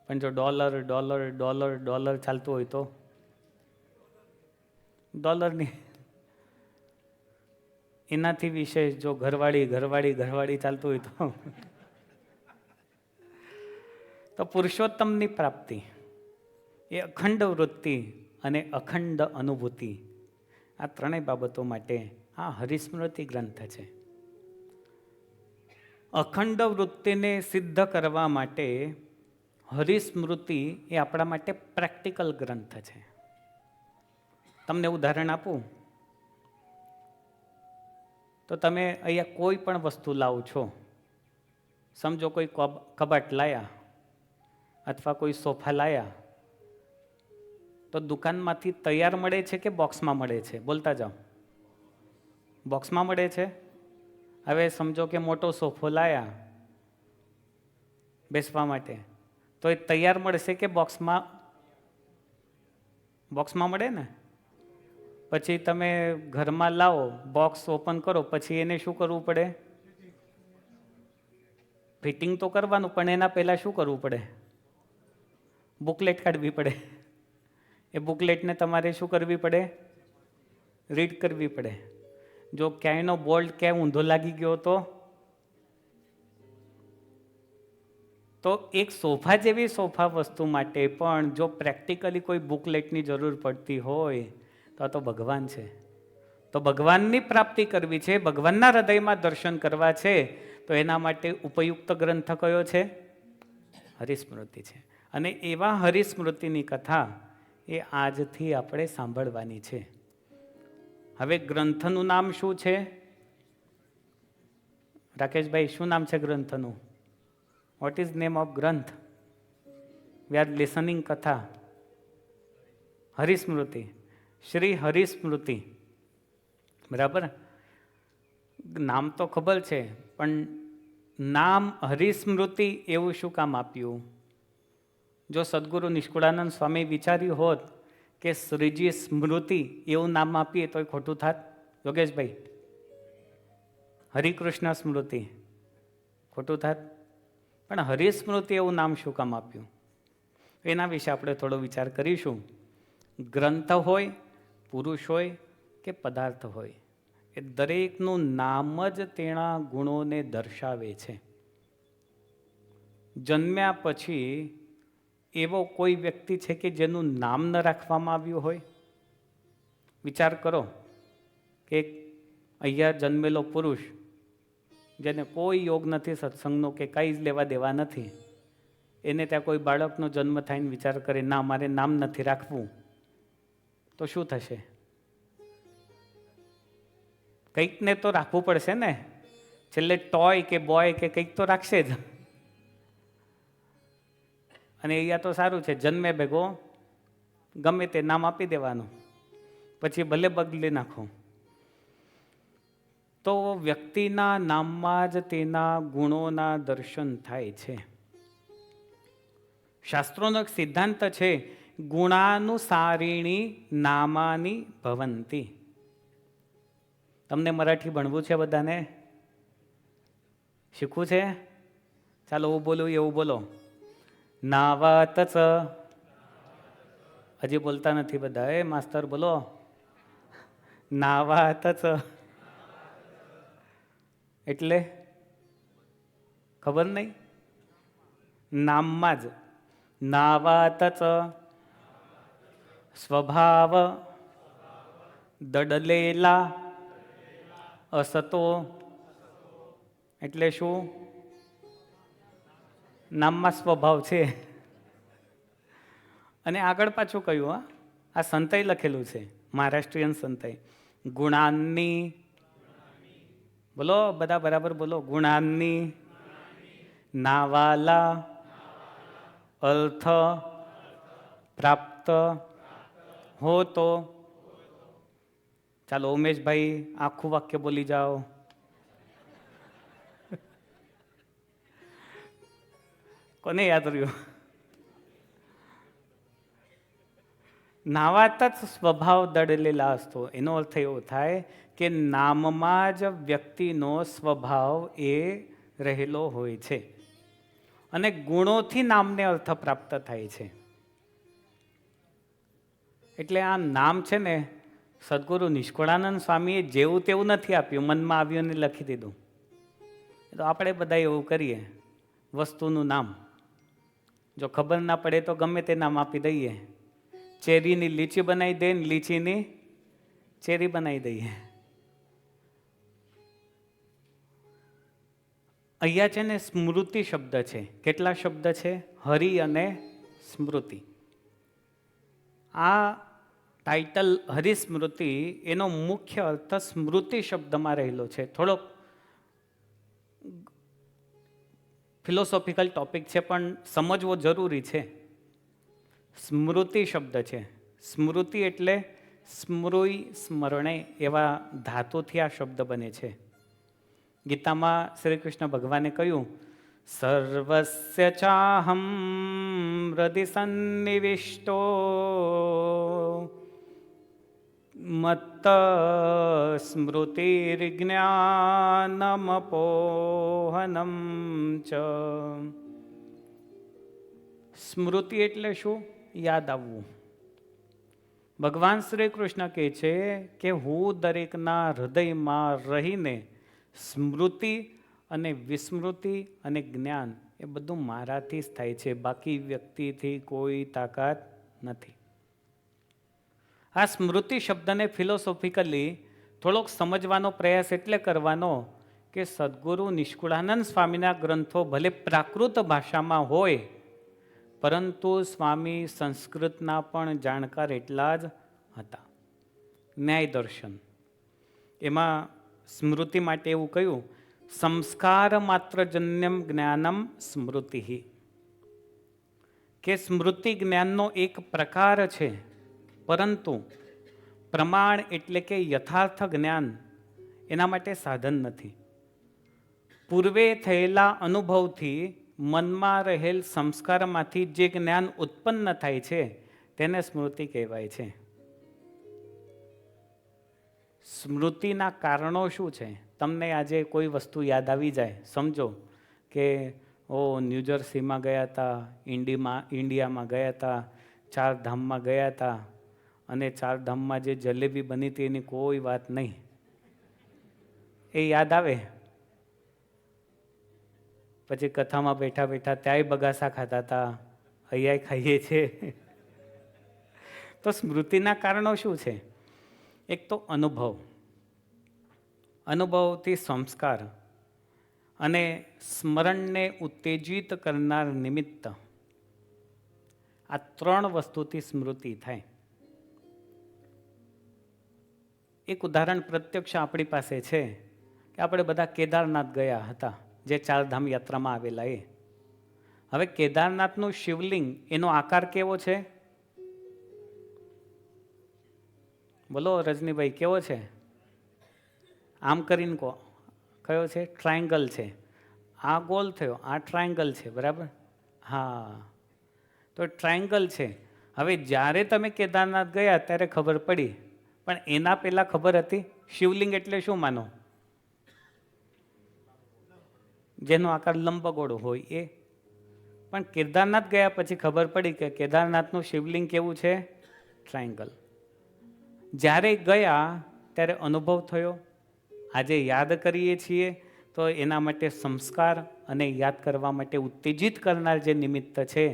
પણ જો ડોલર ડોલર ડોલર ડોલર ચાલતું હોય તો ડોલરની એનાથી વિશેષ જો ઘરવાળી ઘરવાળી ઘરવાળી ચાલતું હોય તો પુરુષોત્તમની પ્રાપ્તિ એ અખંડ વૃત્તિ અને અખંડ અનુભૂતિ, આ ત્રણેય બાબતો માટે આ હરિસ્મૃતિ ગ્રંથ છે. અખંડ વૃત્તિને સિદ્ધ કરવા માટે હરિસ્મૃતિ એ આપણા માટે પ્રેક્ટિકલ ગ્રંથ છે. તમને ઉદાહરણ આપું તો તમે અહીંયા કોઈ પણ વસ્તુ લાવો છો, સમજો કોઈ કબાટ લાયા અથવા કોઈ સોફા લાયા, તો દુકાનમાંથી તૈયાર મળે છે કે બોક્સમાં મળે છે? બોલતા જાઓ. બોક્સમાં મળે છે. હવે સમજો કે મોટો સોફો લાયા બેસવા માટે, તો એ તૈયાર મળશે કે બોક્સમાં? બોક્સમાં મળે ને. પછી તમે ઘરમાં લાવો, બોક્સ ઓપન કરો, પછી એને શું કરવું પડે? ફિટિંગ તો કરવાનું, પણ એના પહેલાં શું કરવું પડે? બુકલેટ કાઢવી પડે. એ બુકલેટને તમારે શું કરવી પડે? રીડ કરવી પડે. જો ક્યાંયનો બોલ્ટ ક્યાંય ઊંધો લાગી ગયો તો એક સોફા જેવી સોફા વસ્તુ માટે પણ જો પ્રેક્ટિકલી કોઈ બુકલેટની જરૂર પડતી હોય તો ભગવાન છે. તો ભગવાનની પ્રાપ્તિ કરવી છે, ભગવાનના હૃદયમાં દર્શન કરવા છે, તો એના માટે ઉપયુક્ત ગ્રંથ કયો છે? હરિસ્મૃતિ છે. અને એવા હરિસ્મૃતિની કથા એ આજથી આપણે સાંભળવાની છે. હવે ગ્રંથનું નામ શું છે? રાકેશભાઈ, શું નામ છે ગ્રંથનું? વોટ ઇઝ નેમ ઓફ ગ્રંથ? વી આર લિસનિંગ કથા. હરિસ્મૃતિ, શ્રી હરિસ્મૃતિ. બરાબર? નામ તો ખબર છે, પણ નામ હરિસ્મૃતિ એવું શું કામ આપ્યું? જો સદગુરુ નિષ્કુળાનંદ સ્વામી વિચાર્યું હોત કે શ્રીજી સ્મૃતિ એવું નામ આપીએ તો ખોટું થાત? યોગેશભાઈ, હરિકૃષ્ણ સ્મૃતિ ખોટું થાત? પણ હરિસ્મૃતિ એવું નામ શું કામ આપ્યું? એના વિશે આપણે થોડો વિચાર કરીશું. ગ્રંથ હોય, પુરુષ હોય કે પદાર્થ હોય, એ દરેકનું નામ જ તેના ગુણોને દર્શાવે છે. જન્મ્યા પછી એવો કોઈ વ્યક્તિ છે કે જેનું નામ ન રાખવામાં આવ્યું હોય? વિચાર કરો કે અહીંયા જન્મેલો પુરુષ જેને કોઈ યોગ નથી સત્સંગનો કે કંઈ જ લેવા દેવા નથી, એને ત્યાં કોઈ બાળકનો જન્મ થાય ને વિચાર કરે ના મારે નામ નથી રાખવું, તો શું થશે? કંઈક ને તો રાખવું પડશે ને. છેલ્લે ટોય કે બોય કે કંઈક તો રાખશે જ. અને અહીંયા તો સારું છે, જન્મે ભેગો ગમે તે નામ આપી દેવાનું, પછી ભલે બદલી નાખો. તો વ્યક્તિના નામમાં જ તેના ગુણોના દર્શન થાય છે. શાસ્ત્રોનો એક સિદ્ધાંત છે, ગુણાનુસારીણી નામાની ભવંતી. તમને મરાઠી ભણવું છે બધાને? શીખવું છે? ચાલો હું બોલું એવું બોલો. નાવાતચ. હજી બોલતા નથી બધા. એ માસ્તર બોલો. નાવાતચ એટલે ખબર નહીં? નામમાં જ. નાવાતચ સ્વભાવ દડલેલા અસતો. એટલે શું? નામમાં સ્વભાવ છે. અને આગળ પાછું કહ્યું, આ સંતય લખેલું છે, મહારાષ્ટ્રીયન સંતય. ગુણાની, બોલો બધા બરાબર બોલો. ગુણાની નાવાલા અર્થ પ્રાપ્ત હો તો. ચાલો ઉમેશભાઈ આખું વાક્ય બોલી જાઓ. કોને યાદ રહ્યું? નાવાત જ સ્વભાવ દડલેલા અસ્તો. એનો અર્થ એવો થાય કે નામમાં જ વ્યક્તિનો સ્વભાવ એ રહેલો હોય છે અને ગુણોથી નામને અર્થ પ્રાપ્ત થાય છે. એટલે આ નામ છે ને, સદગુરુ નિષ્કુળાનંદ સ્વામીએ જેવું તેવું નથી આપ્યું, મનમાં આવ્યું ને લખી દીધું. તો આપણે બધા એવું કરીએ, વસ્તુનું નામ જો ખબર ના પડે તો ગમે તે નામ આપી દઈએ. ચેરીની લીચી બનાવી દે ને લીચીની ચેરી બનાવી દઈએ. અહીંયા છે ને સ્મૃતિ શબ્દ છે. કેટલા શબ્દ છે? હરિ અને સ્મૃતિ. આ ટાઇટલ હરિસ્મૃતિ એનો મુખ્ય અર્થ સ્મૃતિ શબ્દમાં રહેલો છે. થોડોક ફિલોસોફિકલ ટોપિક છે પણ સમજવો જરૂરી છે. સ્મૃતિ શબ્દ છે. સ્મૃતિ એટલે સ્મૃય સ્મરણે એવા ધાતુથી આ શબ્દ બને છે. ગીતામાં શ્રી કૃષ્ણ ભગવાને કહ્યું, સર્વસ્ય ચાહમ હૃદિ સન્નિવિષ્ટો મત્ત સ્મૃતિર્જ્ઞાનમપોહનમ ચ. સ્મૃતિ એટલે શું? યાદ આવવું. ભગવાન શ્રી કૃષ્ણ કહે છે કે હું દરેકના હૃદયમાં રહીને સ્મૃતિ અને વિસ્મૃતિ અને જ્ઞાન એ બધું મારાથી જ થાય છે, બાકી વ્યક્તિથી કોઈ તાકાત નથી. આ સ્મૃતિ શબ્દને ફિલોસોફિકલી થોડોક સમજવાનો પ્રયાસ એટલે કરવાનો કે સદગુરુ નિષ્કુળાનંદ સ્વામીના ગ્રંથો ભલે પ્રાકૃત ભાષામાં હોય, પરંતુ સ્વામી સંસ્કૃતના પણ જાણકાર એટલા જ હતા. ન્યાય દર્શન એમાં સ્મૃતિ માટે એવું કહ્યું, સંસ્કાર માત્ર જન્યમ જ્ઞાનમ સ્મૃતિ. કે સ્મૃતિ જ્ઞાનનો એક પ્રકાર છે, પરંતુ પ્રમાણ એટલે કે યથાર્થ જ્ઞાન એના માટે સાધન નથી. પૂર્વે થયેલા અનુભવથી મનમાં રહેલ સંસ્કારમાંથી જે જ્ઞાન ઉત્પન્ન થાય છે તેને સ્મૃતિ કહેવાય છે. સ્મૃતિના કારણો શું છે? તમને આજે કોઈ વસ્તુ યાદ આવી જાય, સમજો કે ન્યૂજર્સીમાં ગયા હતા, ઇન્ડિયામાં ગયા હતા, 4 ધામમાં ગયા હતા અને 4 ધામમાં જે જલેબી બની હતી એની કોઈ વાત નહીં, એ યાદ આવે. પછી કથામાં બેઠા બેઠા ત્યાંય બગાસા ખાતા હતા, અહીંયા ખાઈએ છીએ. તો સ્મૃતિના કારણો શું છે? એક તો અનુભવ, અનુભવથી સંસ્કાર અને સ્મરણને ઉત્તેજિત કરનાર નિમિત્ત. આ 3 વસ્તુથી સ્મૃતિ થાય. એક ઉદાહરણ પ્રત્યક્ષ આપણી પાસે છે કે આપણે બધા કેદારનાથ ગયા હતા, જે 4 ધામ યાત્રામાં આવેલા. હવે કેદારનાથનું શિવલિંગ એનો આકાર કેવો છે? બોલો રજનીભાઈ, કેવો છે? આમ કરીને કહો, કયો છે? ટ્રાયંગલ છે. આ ગોલ થયો, આ ટ્રાયંગલ છે, બરાબર? હા, તો ટ્રાયંગલ છે. હવે જ્યારે તમે કેદારનાથ ગયા ત્યારે ખબર પડી, પણ એના પહેલાં ખબર હતી? શિવલિંગ એટલે શું માનો? જેનો આકાર લંબગોળ હોય એ. પણ કેદારનાથ ગયા પછી ખબર પડી કે કેદારનાથનું શિવલિંગ કેવું છે? ટ્રાયંગલ. જ્યારે ગયા ત્યારે અનુભવ થયો. આજે યાદ કરીએ છીએ તો એના માટે સંસ્કાર અને યાદ કરવા માટે ઉત્તેજિત કરનાર જે નિમિત્ત છે,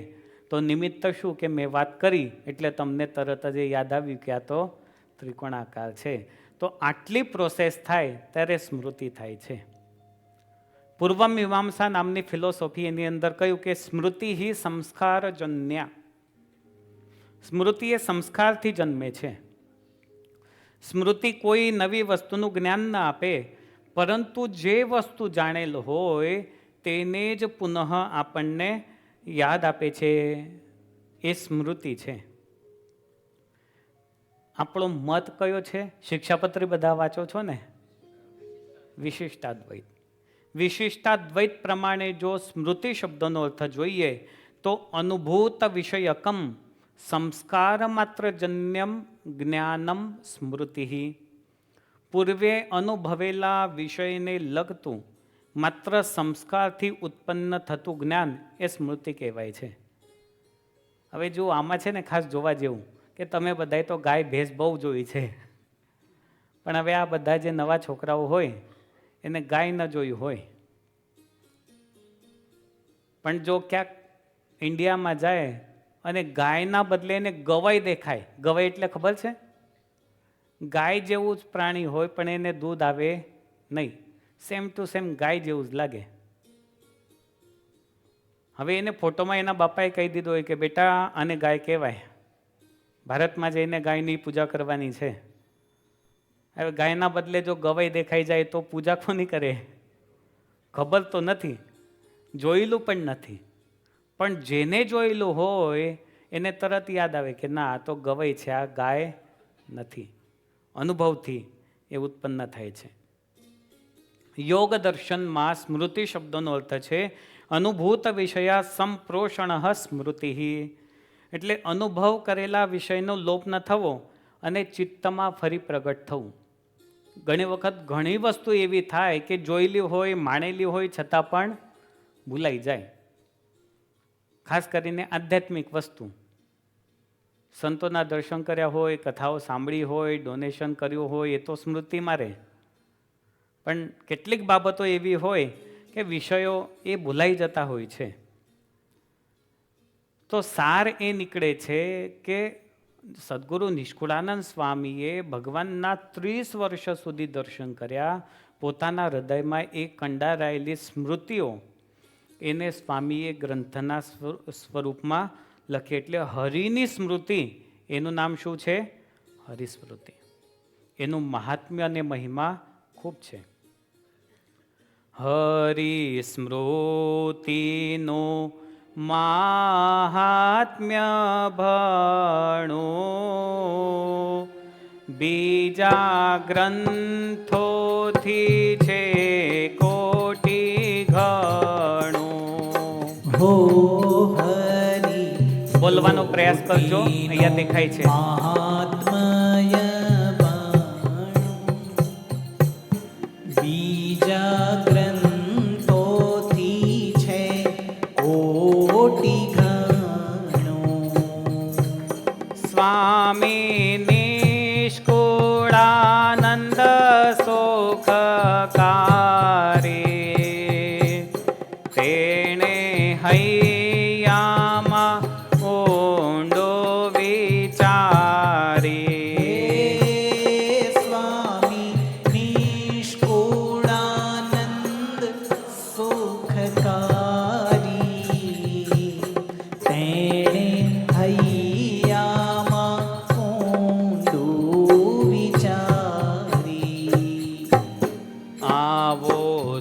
તો નિમિત્ત શું કે મેં વાત કરી એટલે તમને તરત જ યાદ આવ્યું કે આ તો ત્રિકોણાકાર છે. તો આટલી પ્રોસેસ થાય ત્યારે સ્મૃતિ થાય છે. પૂર્વમીમાંસા નામની ફિલોસોફી એની અંદર કહ્યું કે સ્મૃતિ હિ સંસ્કારજન્ય. સ્મૃતિ એ સંસ્કારથી જન્મે છે. સ્મૃતિ કોઈ નવી વસ્તુનું જ્ઞાન ના આપે, પરંતુ જે વસ્તુ જાણેલ હોય તેને જ પુનઃ આપણને યાદ આપે છે, એ સ્મૃતિ છે. આપણો મત કયો છે? શિક્ષાપત્રી બધા વાંચો છો ને? વિશિષ્ટાદ્વૈત. વિશિષ્ટાદ્વૈત પ્રમાણે જો સ્મૃતિ શબ્દનો અર્થ જોઈએ તો અનુભૂત વિષયકમ સંસ્કાર માત્ર જન્યમ જ્ઞાનમ સ્મૃતિ. પૂર્વે અનુભવેલા વિષયને લગતું માત્ર સંસ્કારથી ઉત્પન્ન થતું જ્ઞાન એ સ્મૃતિ કહેવાય છે. હવે જો આમાં છે ને ખાસ જોવા જેવું કે તમે બધાએ તો ગાય ભેંસ બહુ જોઈ છે, પણ હવે આ બધા જે નવા છોકરાઓ હોય એને ગાય ન જોયું હોય, પણ જો ક્યાંક ઇન્ડિયામાં જાય અને ગાયના બદલે એને ગવાઈ દેખાય. ગવાઈ એટલે ખબર છે? ગાય જેવું જ પ્રાણી હોય પણ એને દૂધ આવે નહીં. સેમ ટુ સેમ ગાય જેવું જ લાગે. હવે એને ફોટોમાં એના બાપાએ કહી દીધું હોય કે બેટા આને ગાય કહેવાય, ભારતમાં જઈને ગાયની પૂજા કરવાની છે. હવે ગાયના બદલે જો ગવાઈ દેખાઈ જાય તો પૂજા કોની કરે? ખબર તો નથી, જોયેલું પણ નથી. પણ જેને જોયેલું હોય એને તરત યાદ આવે કે ના આ તો ગવાઈ છે, આ ગાય નથી. અનુભવથી એ ઉત્પન્ન થાય છે. યોગ દર્શનમાં સ્મૃતિ શબ્દનો અર્થ છે અનુભૂત વિષયા સંપ્રોષણ સ્મૃતિ. એટલે અનુભવ કરેલા વિષયનો લોપ ન થવો અને ચિત્તમાં ફરી પ્રગટ થવું. ઘણી વખત ઘણી વસ્તુ એવી થાય કે જોયેલી હોય, માણેલી હોય, છતાં પણ ભૂલાઈ જાય. ખાસ કરીને આધ્યાત્મિક વસ્તુ. સંતોના દર્શન કર્યા હોય, કથાઓ સાંભળી હોય, ડોનેશન કર્યું હોય, એ તો સ્મૃતિમાં રહે. પણ કેટલીક બાબતો એવી હોય કે વિષયો એ ભૂલાઈ જતા હોય છે. તો સાર એ નીકળે છે કે સદગુરુ નિષ્કુળાનંદ સ્વામીએ ભગવાનના 30 વર્ષ સુધી દર્શન કર્યા. પોતાના હૃદયમાં એ કંડારાયેલી સ્મૃતિઓ એને સ્વામીએ ગ્રંથના સ્વરૂપમાં લખી. એટલે હરિની સ્મૃતિ એનું નામ શું છે? હરિસ્મૃતિ. એનું મહાત્મ્ય અને મહિમા ખૂબ છે. હરિસ્મૃતિનો મહાત્મ્ય ભણો, બીજા ગ્રંથોથી છે કોટી ઘણું. હો હરિ બોલવાનો પ્રયાસ કરજો, અહીંયા દેખાય છે. મહાત્મય બીજા ગ્રંથોથી છે કોટી ઘણું. સ્વામી નિષ્કુળાનંદ સુખકારી, તેણે હૈયામાં ઊંડો વિચારી. સ્વામી નિષ્કુળાનંદ સુખકારી, તેણે હૈયામાં ઊંડું વિચારી. આવો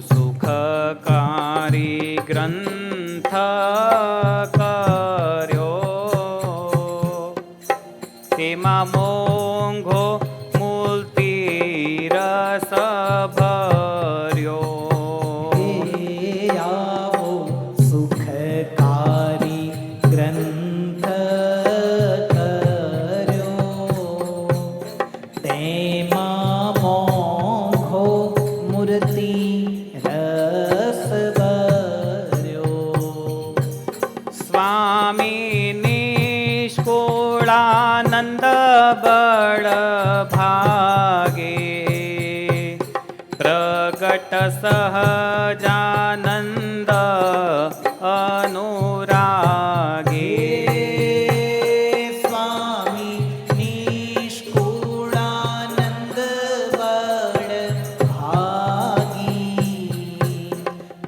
સુખકારી ગ્રંથ કર્યો, તેમાં મોંઘો મૂર્તિ રસ ભર્યો. આવો સુખકારી ગ્રંથ કર્યો, તેમાં સ્વામી નિષ્કુળાનંદ બળ ભાગે પ્રગટ સહજાનંદ અનુરાગે સ્વામી નિષ્કુળાનંદ બળ ભાગી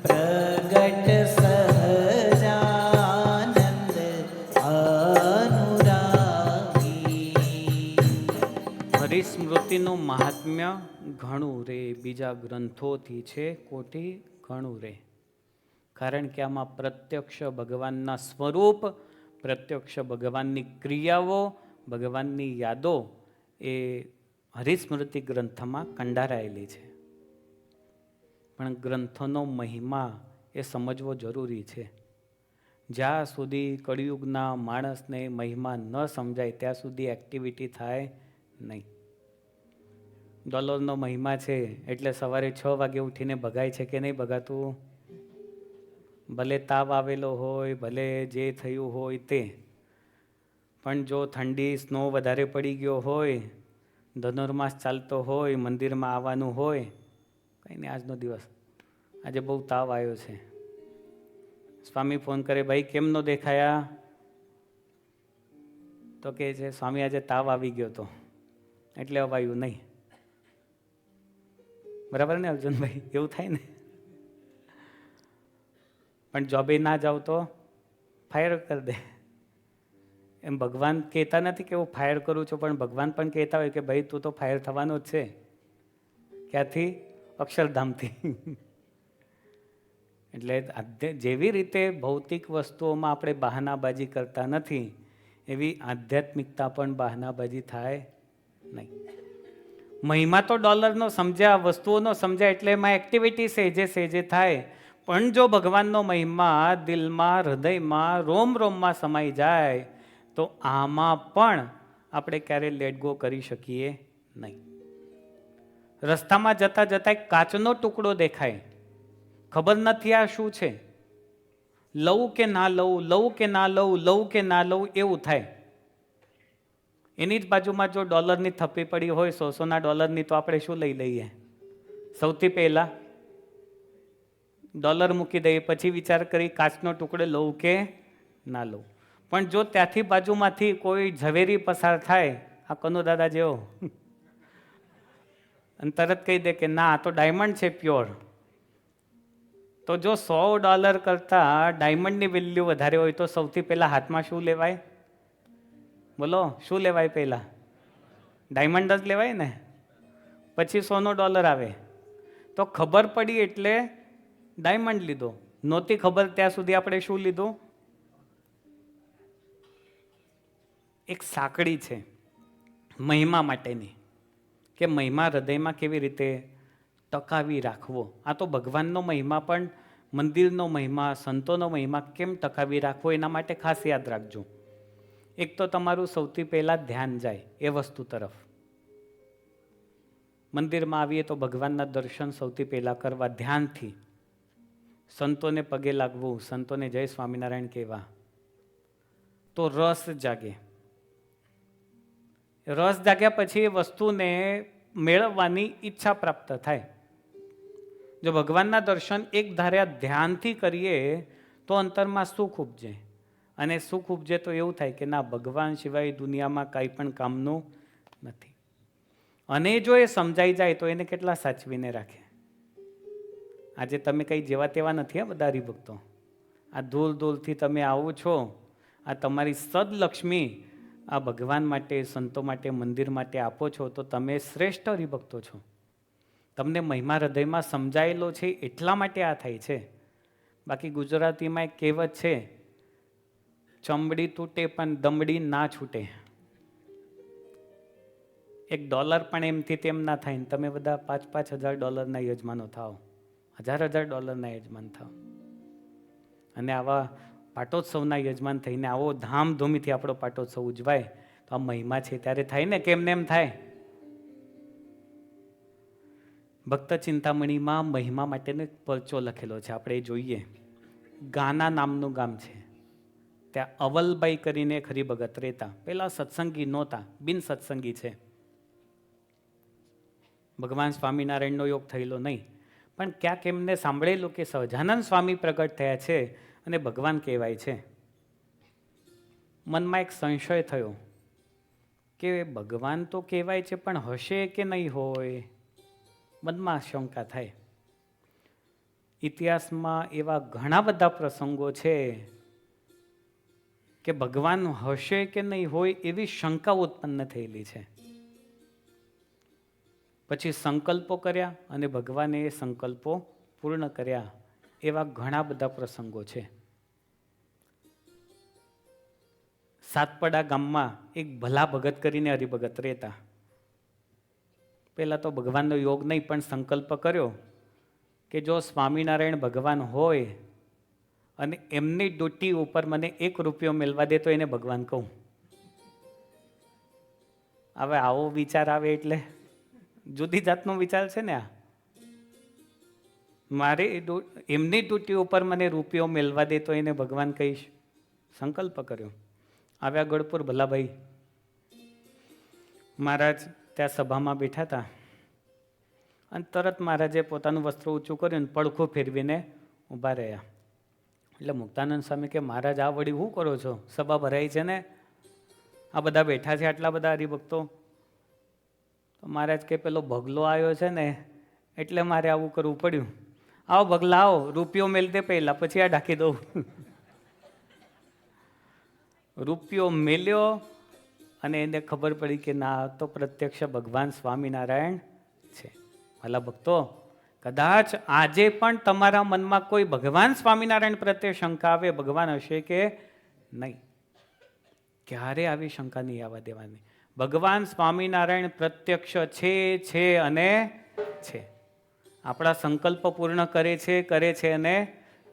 પ્રગટ સહજાનંદ અનુરાગી. હરિસ્મૃતિનું મહાત્મ્ય ઘણું રે, બીજા ગ્રંથોથી છે કોટી ઘણું રે. કારણ કે આમાં પ્રત્યક્ષ ભગવાનના સ્વરૂપ, પ્રત્યક્ષ ભગવાનની ક્રિયાઓ, ભગવાનની યાદો એ હરિસ્મૃતિ ગ્રંથમાં કંડારાયેલી છે. પણ ગ્રંથોનો મહિમા એ સમજવો જરૂરી છે. જ્યાં સુધી કળિયુગના માણસને મહિમા ન સમજાય ત્યાં સુધી એક્ટિવિટી થાય નહીં. ડોલરનો મહિમા છે એટલે સવારે 6 વાગે ઉઠીને ભગાય છે કે નહીં ભગાતું? ભલે તાવ આવેલો હોય, ભલે જે થયું હોય તે. પણ જો ઠંડી, સ્નો વધારે પડી ગયો હોય, ધનુર્માસ ચાલતો હોય, મંદિરમાં આવવાનું હોય, કંઈ નહીં આજનો દિવસ, આજે બહુ તાવ આવ્યો છે. સ્વામી ફોન કરે, ભાઈ કેમ નો દેખાયા? તો કહે છે સ્વામી આજે તાવ આવી ગયો હતો એટલે અવાયું નહીં. બરાબર ને અર્જુનભાઈ? એવું થાય ને. પણ જોબે ના જાવ તો ફાયર કરી દે. એમ ભગવાન કહેતા નથી કે હું ફાયર કરું છું, પણ ભગવાન પણ કહેતા હોય કે ભાઈ તું તો ફાયર થવાનો જ છે. ક્યાંથી? અક્ષરધામથી. એટલે જેવી રીતે ભૌતિક વસ્તુઓમાં આપણે બહાનાબાજી કરતા નથી, એવી આધ્યાત્મિકતા પણ બહાનાબાજી થાય નહીં. મહિમા તો ડોલરનો સમજ્યા, વસ્તુઓનો સમજ્યા એટલે એમાં એક્ટિવિટી સહેજે સહેજે થાય. પણ જો ભગવાનનો મહિમા દિલમાં, હૃદયમાં, રોમ રોમમાં સમાઈ જાય તો આમાં પણ આપણે ક્યારેય લેટ ગો કરી શકીએ નહીં. રસ્તામાં જતા જતા એક કાચનો ટુકડો દેખાય, ખબર નથી આ શું છે, લઉં કે ના લઉં, લઉં કે ના લઉં, લઉં કે ના લઉં એવું થાય. એની જ બાજુમાં જો ડોલરની થપ્પી પડી હોય, 100ના ડોલરની, તો આપણે શું લઈ લઈએ? સૌથી પહેલા ડોલર મૂકી દઈએ, પછી વિચાર કરી કાચનો ટુકડો લઉં કે ના લઉં. પણ જો ત્યાંથી બાજુમાંથી કોઈ ઝવેરી પસાર થાય, આ કનુ દાદા જેવો, અને તરત કહી દે કે ના આ તો ડાયમંડ છે પ્યોર, તો જો $100 કરતાં ડાયમંડની વેલ્યુ વધારે હોય તો સૌથી પહેલા હાથમાં શું લેવાય? બોલો શું લેવાય? પહેલા ડાયમંડ જ લેવાય ને, પછી $100 આવે. તો ખબર પડી એટલે ડાયમંડ લીધો, નહોતી ખબર ત્યાં સુધી આપણે શું લીધું? એક સાંકળી છે મહિમા માટેની, કે મહિમા હૃદયમાં કેવી રીતે ટકાવી રાખવો. આ તો ભગવાનનો મહિમા પણ, મંદિરનો મહિમા, સંતોનો મહિમા કેમ ટકાવી રાખવો એના માટે ખાસ યાદ રાખજો. એક તો તમારું સૌથી પહેલાં ધ્યાન જાય એ વસ્તુ તરફ. મંદિરમાં આવીએ તો ભગવાનના દર્શન સૌથી પહેલાં કરવા ધ્યાનથી, સંતોને પગે લાગવું, સંતોને જય સ્વામિનારાયણ કહેવા, તો રસ જાગે. રસ જાગ્યા પછી એ વસ્તુને મેળવવાની ઈચ્છા પ્રાપ્ત થાય. જો ભગવાનના દર્શન એક ધાર્યા ધ્યાનથી કરીએ તો અંતરમાં સુખ ઉપજે, અને સુખ ઉપજે તો એવું થાય કે ના, ભગવાન સિવાય દુનિયામાં કાંઈ પણ કામનું નથી. અને જો એ સમજાઈ જાય તો એને કેટલા સાચવીને રાખે. આજે તમે કંઈ જેવા તેવા નથી આ બધા હરિભક્તો. આ દૂર દૂરથી તમે આવો છો, આ તમારી સદલક્ષ્મી આ ભગવાન માટે, સંતો માટે, મંદિર માટે આપો છો, તો તમે શ્રેષ્ઠ હરિભક્તો છો. તમને મહિમા હૃદયમાં સમજાયેલો છે એટલા માટે આ થાય છે. બાકી ગુજરાતીમાં એક કહેવત છે, ચમડી તૂટે પણ દમડી ના છૂટે. $1 પણ એમથી તેમ ના થાય ને તમે બધા $5,000 યજમાનો થાવ, $1,000 યજમાન થાવ, અને આવા પાટોત્સવના યજમાન થઈને આવો ધામધૂમીથી આપણો પાટોત્સવ ઉજવાય તો આ મહિમા છે ત્યારે થાય ને, કેમને એમ થાય? ભક્ત ચિંતામણીમાં મહિમા માટેનો એક પરચો લખેલો છે, આપણે જોઈએ. ગાના નામનું ગામ છે, ત્યાં અવલબાઈ કરીને ખરી ભગત રહેતા. પેલા સત્સંગી નહોતા, બિન સત્સંગી છે. ભગવાન સ્વામિનારાયણનો યોગ થયેલો નહીં, પણ ક્યાંક એમને સાંભળેલું કે સહજાનંદ સ્વામી પ્રગટ થયા છે અને ભગવાન કહેવાય છે. મનમાં એક સંશય થયો કે ભગવાન તો કહેવાય છે પણ હશે કે નહીં હોય, મનમાં શંકા થાય. ઇતિહાસમાં એવા ઘણા બધા પ્રસંગો છે કે ભગવાન હશે કે નહીં હોય એવી શંકા ઉત્પન્ન થયેલી છે. પછી સંકલ્પો કર્યા અને ભગવાને એ સંકલ્પો પૂર્ણ કર્યા. એવા ઘણા બધા પ્રસંગો છે. સાતપડા ગામમાં એક ભલા ભગત કરીને હરિભગત રહેતા. પહેલાં તો ભગવાનનો યોગ નહીં, પણ સંકલ્પ કર્યો કે જો સ્વામિનારાયણ ભગવાન હોય અને એમની ડ્યુટી ઉપર મને 1 રૂપિયો મેળવા દે તો એને ભગવાન કહું. હવે આવો વિચાર આવે એટલે જુદી જાતનો વિચાર છે ને આ. મારે એમની ડ્યુટી ઉપર મને રૂપિયો મેળવા દે તો એને ભગવાન કહીશ. સંકલ્પ કર્યો. આવ્યા ગળપુર ભલાભાઈ મહારાજ ત્યાં સભામાં બેઠા હતા અને તરત મહારાજે પોતાનું વસ્ત્ર ઊંચું કર્યું, પડખું ફેરવીને ઊભા રહ્યા. એટલે મુક્તાનંદ સ્વામી કે મહારાજ આ વળી શું કરો છો? સભા ભરાઈ છે ને, આ બધા બેઠા છે, આટલા બધા હરિભક્તો. તો મહારાજ કે પેલો ભગલો આવ્યો છે ને એટલે મારે આવું કરવું પડ્યું. આવો ભગલા આવો, રૂપિયો મેળ દે પહેલા, પછી આ ઢાંકી દઉં. રૂપિયો મેલ્યો અને એને ખબર પડી કે ના, તો પ્રત્યક્ષ ભગવાન સ્વામિનારાયણ છે. ભલા ભક્તો, કદાચ આજે પણ તમારા મનમાં કોઈ ભગવાન સ્વામિનારાયણ પ્રત્યે શંકા આવે, ભગવાન હશે કે નહીં, ક્યારે આવી શંકા નહીં આવવા દેવાની. ભગવાન સ્વામિનારાયણ પ્રત્યક્ષ છે અને છે. આપણા સંકલ્પ પૂર્ણ કરે છે અને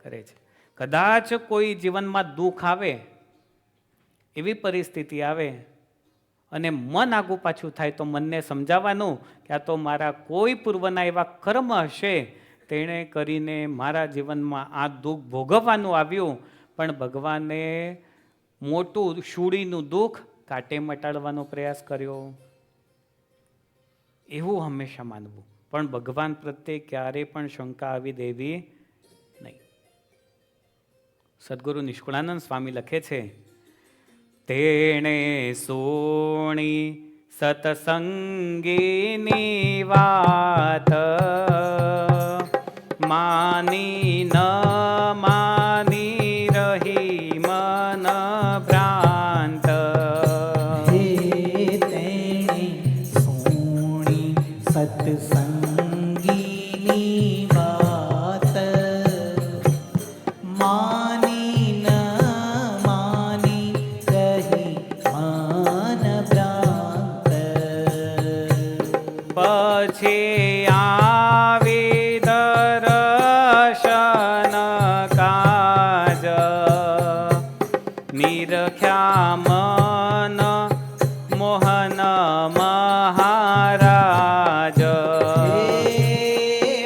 કરે છે. કદાચ કોઈ જીવનમાં દુઃખ આવે, એવી પરિસ્થિતિ આવે અને મન આગું પાછું થાય તો મનને સમજાવવાનું કે આ તો મારા કોઈ પૂર્વના એવા કર્મ હશે, તેણે કરીને મારા જીવનમાં આ દુઃખ ભોગવવાનું આવ્યું, પણ ભગવાને મોટું શૂળીનું દુઃખ કાંટે મટાડવાનો પ્રયાસ કર્યો. એવું હંમેશા માનવું, પણ ભગવાન પ્રત્યે ક્યારેય પણ શંકા આવી દેવી નહીં. સદગુરુ નિષ્કુળાનંદ સ્વામી લખે છે, તેણે સોણી સતસંગીની વાત માની ન માની રહી મન ભ્રાંત. હે તેણે સોણી સત્સંગીની વાત માની ન માની રહી મન ભ્રાંત. પછી આવી દર્શન કાજ નિરખ્યા મન મોહન મહારાજ.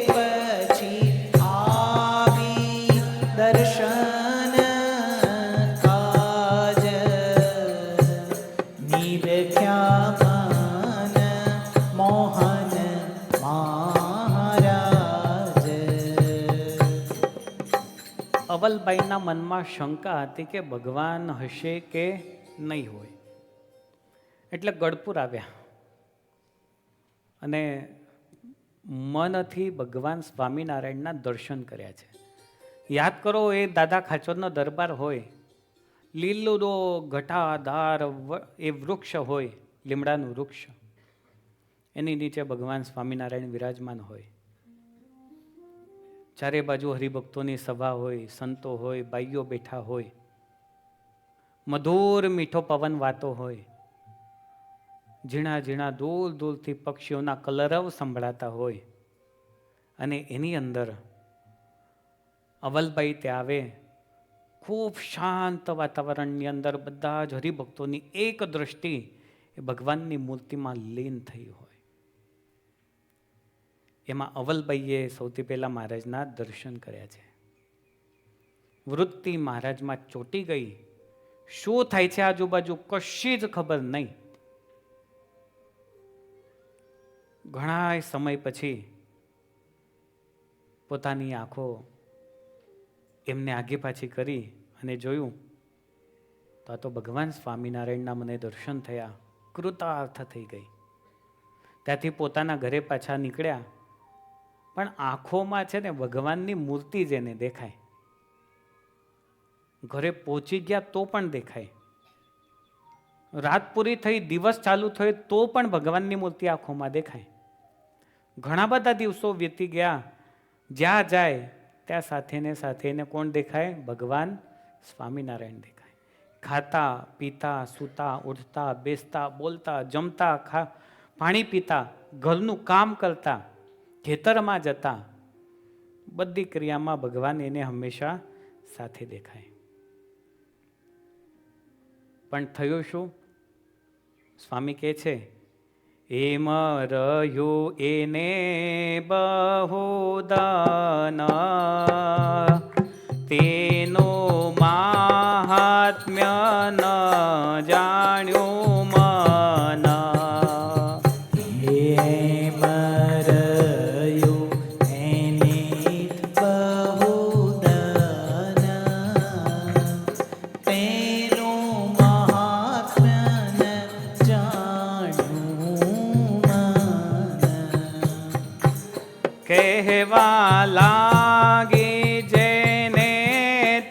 પછી આવી દર્શન કાજ નિરખ્યા મન મોહન મહારાજ. અવલબાઈના મનમાં શંકા હતી કે ભગવાન હશે કે નહીં હોય. એટલે ગઢપુર આવ્યા અને મનથી ભગવાન સ્વામિનારાયણના દર્શન કર્યા છે. યાદ કરો, એ દાદા ખાચરનો દરબાર હોય, લીલુડો ઘટાધાર એ વૃક્ષ હોય, લીમડાનું વૃક્ષ, એની નીચે ભગવાન સ્વામિનારાયણ વિરાજમાન હોય. ચારે બાજુ હરિભક્તોની સભા હોય, સંતો હોય, બાઈઓ બેઠા હોય, મધુર મીઠો પવન વાતો હોય, ઝીણા ઝીણા દૂર દૂરથી પક્ષીઓના કલરવ સંભળાતા હોય, અને એની અંદર અવલબાઈ ત્યાં આવે. ખૂબ શાંત વાતાવરણની અંદર બધા જ હરિભક્તોની એક દ્રષ્ટિ એ ભગવાનની મૂર્તિમાં લીન થઈ હોય. એમાં અવલબાઈએ સૌથી પહેલા મહારાજના દર્શન કર્યા છે. વૃત્તિ મહારાજમાં ચોંટી ગઈ શું થાય છે આજુબાજુ કશી જ ખબર નહીં. ઘણા સમય પછી પોતાની આંખો એમને આગે પાછી કરી અને જોયું તો આ તો ભગવાન સ્વામિનારાયણના મને દર્શન થયા. કૃતાર્થ થઈ ગઈ. ત્યાંથી પોતાના ઘરે પાછા નીકળ્યા, પણ આંખોમાં છે ને ભગવાનની મૂર્તિ જેને દેખાય. ઘરે પહોંચી ગયા તો પણ દેખાય. રાત પૂરી થઈ, દિવસ ચાલુ થયો તો પણ ભગવાનની મૂર્તિ આંખોમાં દેખાય. ઘણા બધા દિવસો વીતી ગયા. જ્યાં જાય ત્યાં સાથે કોણ દેખાય? ભગવાન સ્વામિનારાયણ દેખાય. ખાતા પીતા, સૂતા, ઉઠતા, બેસતા, બોલતા, જમતા, પાણી પીતા, ઘરનું કામ કરતા, ખેતરમાં જતા, બધી ક્રિયામાં ભગવાન એને હંમેશા સાથે દેખાય. પણ થયું શું? સ્વામી કહે છે, એમ રહ્યું એને બહુદાન, તેનો મહાત્મ્ય ન જાણ્યું મન. એમ રહ્યું એને બહુદાન, તેનું મહાત્મ્ય ન જાણ્યું મન. કહેવા લાગી જેને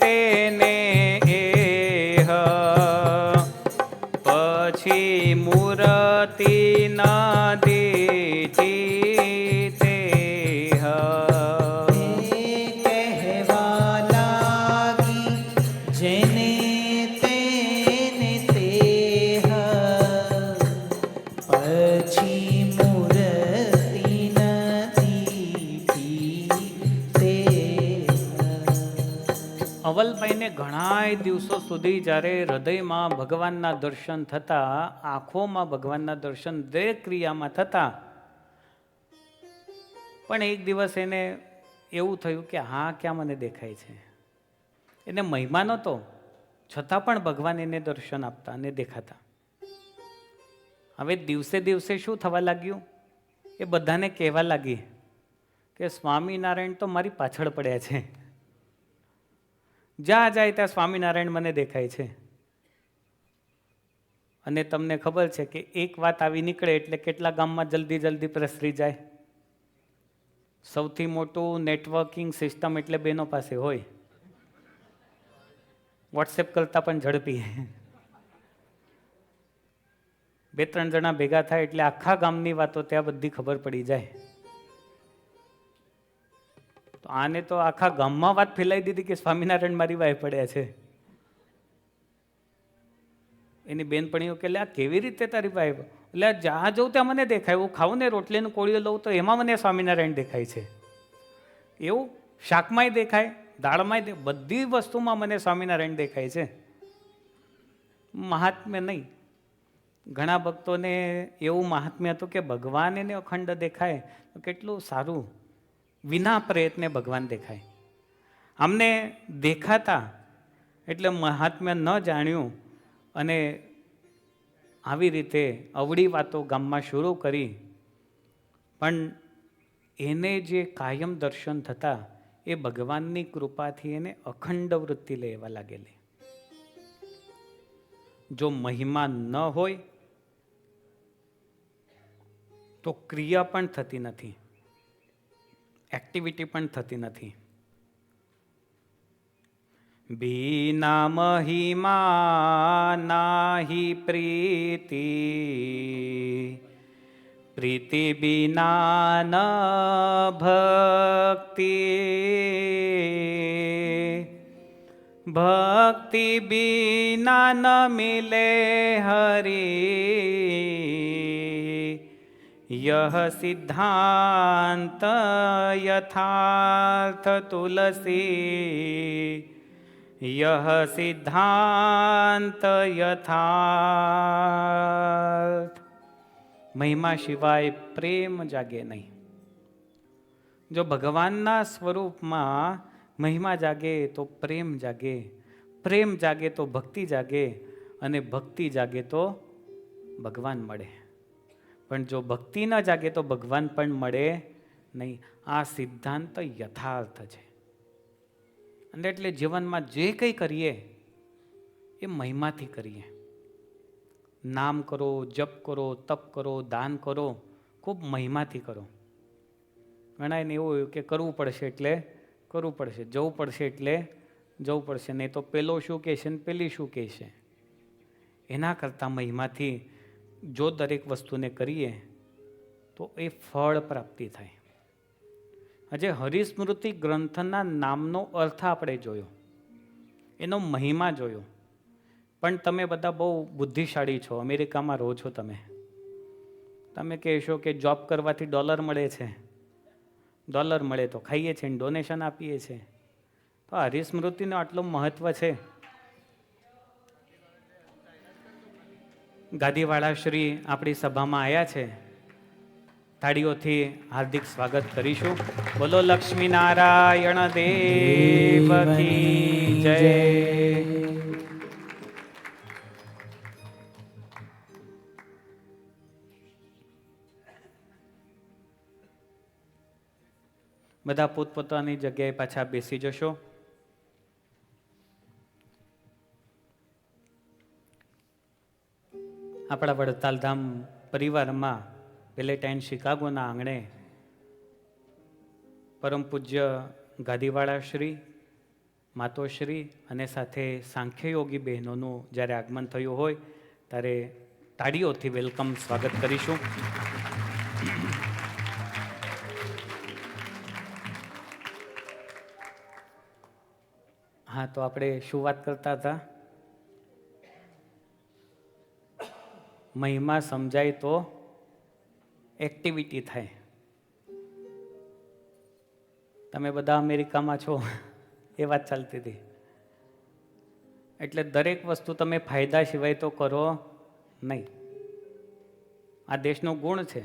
તેને એહ, પછી મૂર્તિ ન દીઠી તેહ. કહેવા લાગી જેને તેને તેહ, પછી મૂર્તિ નથી તેહ. અવલભાઈને ઘણાય દિવસો સુધી જ્યારે હૃદયમાં ભગવાનના દર્શન થતા, આંખોમાં ભગવાનના દર્શન દરેક ક્રિયામાં થતા, પણ એક દિવસ એને એવું થયું કે હા, ક્યાં મને દેખાય છે. એને મહિમા નહોતો, છતાં પણ ભગવાન એને દર્શન આપતા અને દેખાતા. હવે દિવસે દિવસે શું થવા લાગ્યું? એ બધાને કહેવા લાગી કે સ્વામિનારાયણ તો મારી પાછળ પડ્યા છે. જ્યાં જાય ત્યાં સ્વામિનારાયણ મને દેખાય છે. અને તમને ખબર છે કે એક વાત આવી નીકળે એટલે કેટલા ગામમાં જલ્દી પ્રસરી જાય. સૌથી મોટું નેટવર્કિંગ સિસ્ટમ એટલે બહેનો પાસે હોય. વોટ્સએપ કરતાં પણ ઝડપી. 2-3 જણા ભેગા થાય એટલે આખા ગામની વાતો ત્યાં બધી ખબર પડી જાય. તો આને તો આખા ગામમાં વાત ફેલાઈ દીધી કે સ્વામિનારાયણ મારી વાય પડ્યા છે. એની બેનપણીઓ કે આ કેવી રીતે તારી વાય? એટલે જ્યાં જવું ત્યાં મને દેખાય. હું ખાવું ને રોટલીનું કોળીઓ લઉં તો એમાં મને સ્વામિનારાયણ દેખાય છે. એવું શાકમાંય દેખાય, દાળમાંય, બધી વસ્તુમાં મને સ્વામિનારાયણ દેખાય છે. મહાત્મ્ય નહીં. ઘણા ભક્તોને એવું મહાત્મ્ય હતું કે ભગવાન એને અખંડ દેખાય તો કેટલું સારું. વિના પ્રયત્ને ભગવાન દેખાય. અમને દેખાતા એટલે મહાત્મ્ય ન જાણ્યું અને આવી રીતે અવળી વાતો ગામમાં શરૂ કરી. પણ એને જે કાયમ દર્શન થતા એ ભગવાનની કૃપાથી એને અખંડ વૃત્તિ લેવા લાગેલી. જો મહિમા ન હોય તો ક્રિયા પણ થતી નથી, એક્ટિવિટી પણ થતી નથી. બીના મહિમા નાહી પ્રીતિ, પ્રીતિ બીના ન ભક્તિ, ભક્તિ બીના ન મિલે હરી. યહ સિદ્ધાંત યથાર્થ તુલસી, યહ સિદ્ધાંત યથાર્થ. મહિમા સિવાય પ્રેમ જાગે નહીં. જો ભગવાનના સ્વરૂપમાં મહિમા જાગે તો પ્રેમ જાગે. પ્રેમ જાગે તો ભક્તિ જાગે, અને ભક્તિ જાગે તો ભગવાન મળે. પણ જો ભક્તિ ન જાગે તો ભગવાન પણ મળે નહીં. આ સિદ્ધાંત યથાર્થ છે. અને એટલે જીવનમાં જે કંઈ કરીએ એ મહિમાથી કરીએ. નામ કરો, જપ કરો, તપ કરો, દાન કરો, ખૂબ મહિમાથી કરો. ઘણા એને એવું હોય કે કરવું પડશે એટલે કરવું પડશે, જવું પડશે એટલે જવું પડશે, નહીં તો પેલો શું કહેશે ને પેલી શું કહેશે. એના કરતાં મહિમાથી જો દરેક વસ્તુને કરીએ તો એ ફળ પ્રાપ્તિ થાય. આજે હરિસ્મૃતિ ગ્રંથના નામનો અર્થ આપણે જોયો, એનો મહિમા જોયો. પણ તમે બધા બહુ બુદ્ધિશાળી છો, અમેરિકામાં રહો છો, તમે કહેશો કે જોબ કરવાથી ડોલર મળે છે, ડોલર મળે તો ખાઈએ છીએ, ડોનેશન આપીએ છીએ. તો હરિસ્મૃતિનું આટલું મહત્વ છે. ગાદીવાળા શ્રી આપણી સભામાં આવ્યા છે, તાળીઓથી હાર્દિક સ્વાગત કરીશું. બોલો લક્ષ્મીનારાયણ દેવ કી જય. બધા પોતપોતાની જગ્યાએ પાછા બેસી જશો. આપણા વડતાલધામ પરિવારમાં પેલેટાઇન શિકાગોના આંગણે પરમ પૂજ્ય ગાદીવાળા શ્રી, માતોશ્રી અને સાથે સાંખ્યયોગી બહેનોનું જ્યારે આગમન થયું હોય ત્યારે તાળીઓથી વેલકમ સ્વાગત કરીશું. હા, તો આપણે શું વાત કરતા હતા? મહિમા સમજાય તો એક્ટિવિટી થાય. તમે બધા અમેરિકામાં છો એ વાત ચાલતી હતી. એટલે દરેક વસ્તુ તમે ફાયદા સિવાય તો કરો નહીં. આ દેશનો ગુણ છે.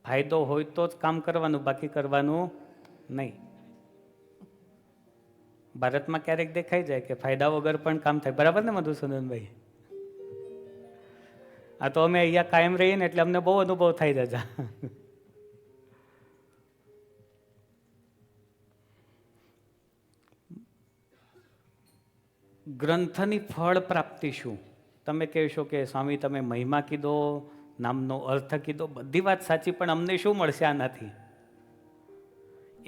ફાયદો હોય તો જ કામ કરવાનું, બાકી કરવાનું નહીં. ભારતમાં ક્યારેક દેખાઈ જાય કે ફાયદા વગર પણ કામ થાય. બરાબર ને મધુસૂદનભાઈ? આ તો અમે અહીંયા કાયમ રહીએ ને એટલે અમને બહુ અનુભવ થાય દાદા. ગ્રંથની ફળ પ્રાપ્તિ શું? તમે કહેશો કે સ્વામી તમે મહિમા કીધો, નામનો અર્થ કીધો, બધી વાત સાચી, પણ અમને શું મળશે આનાથી?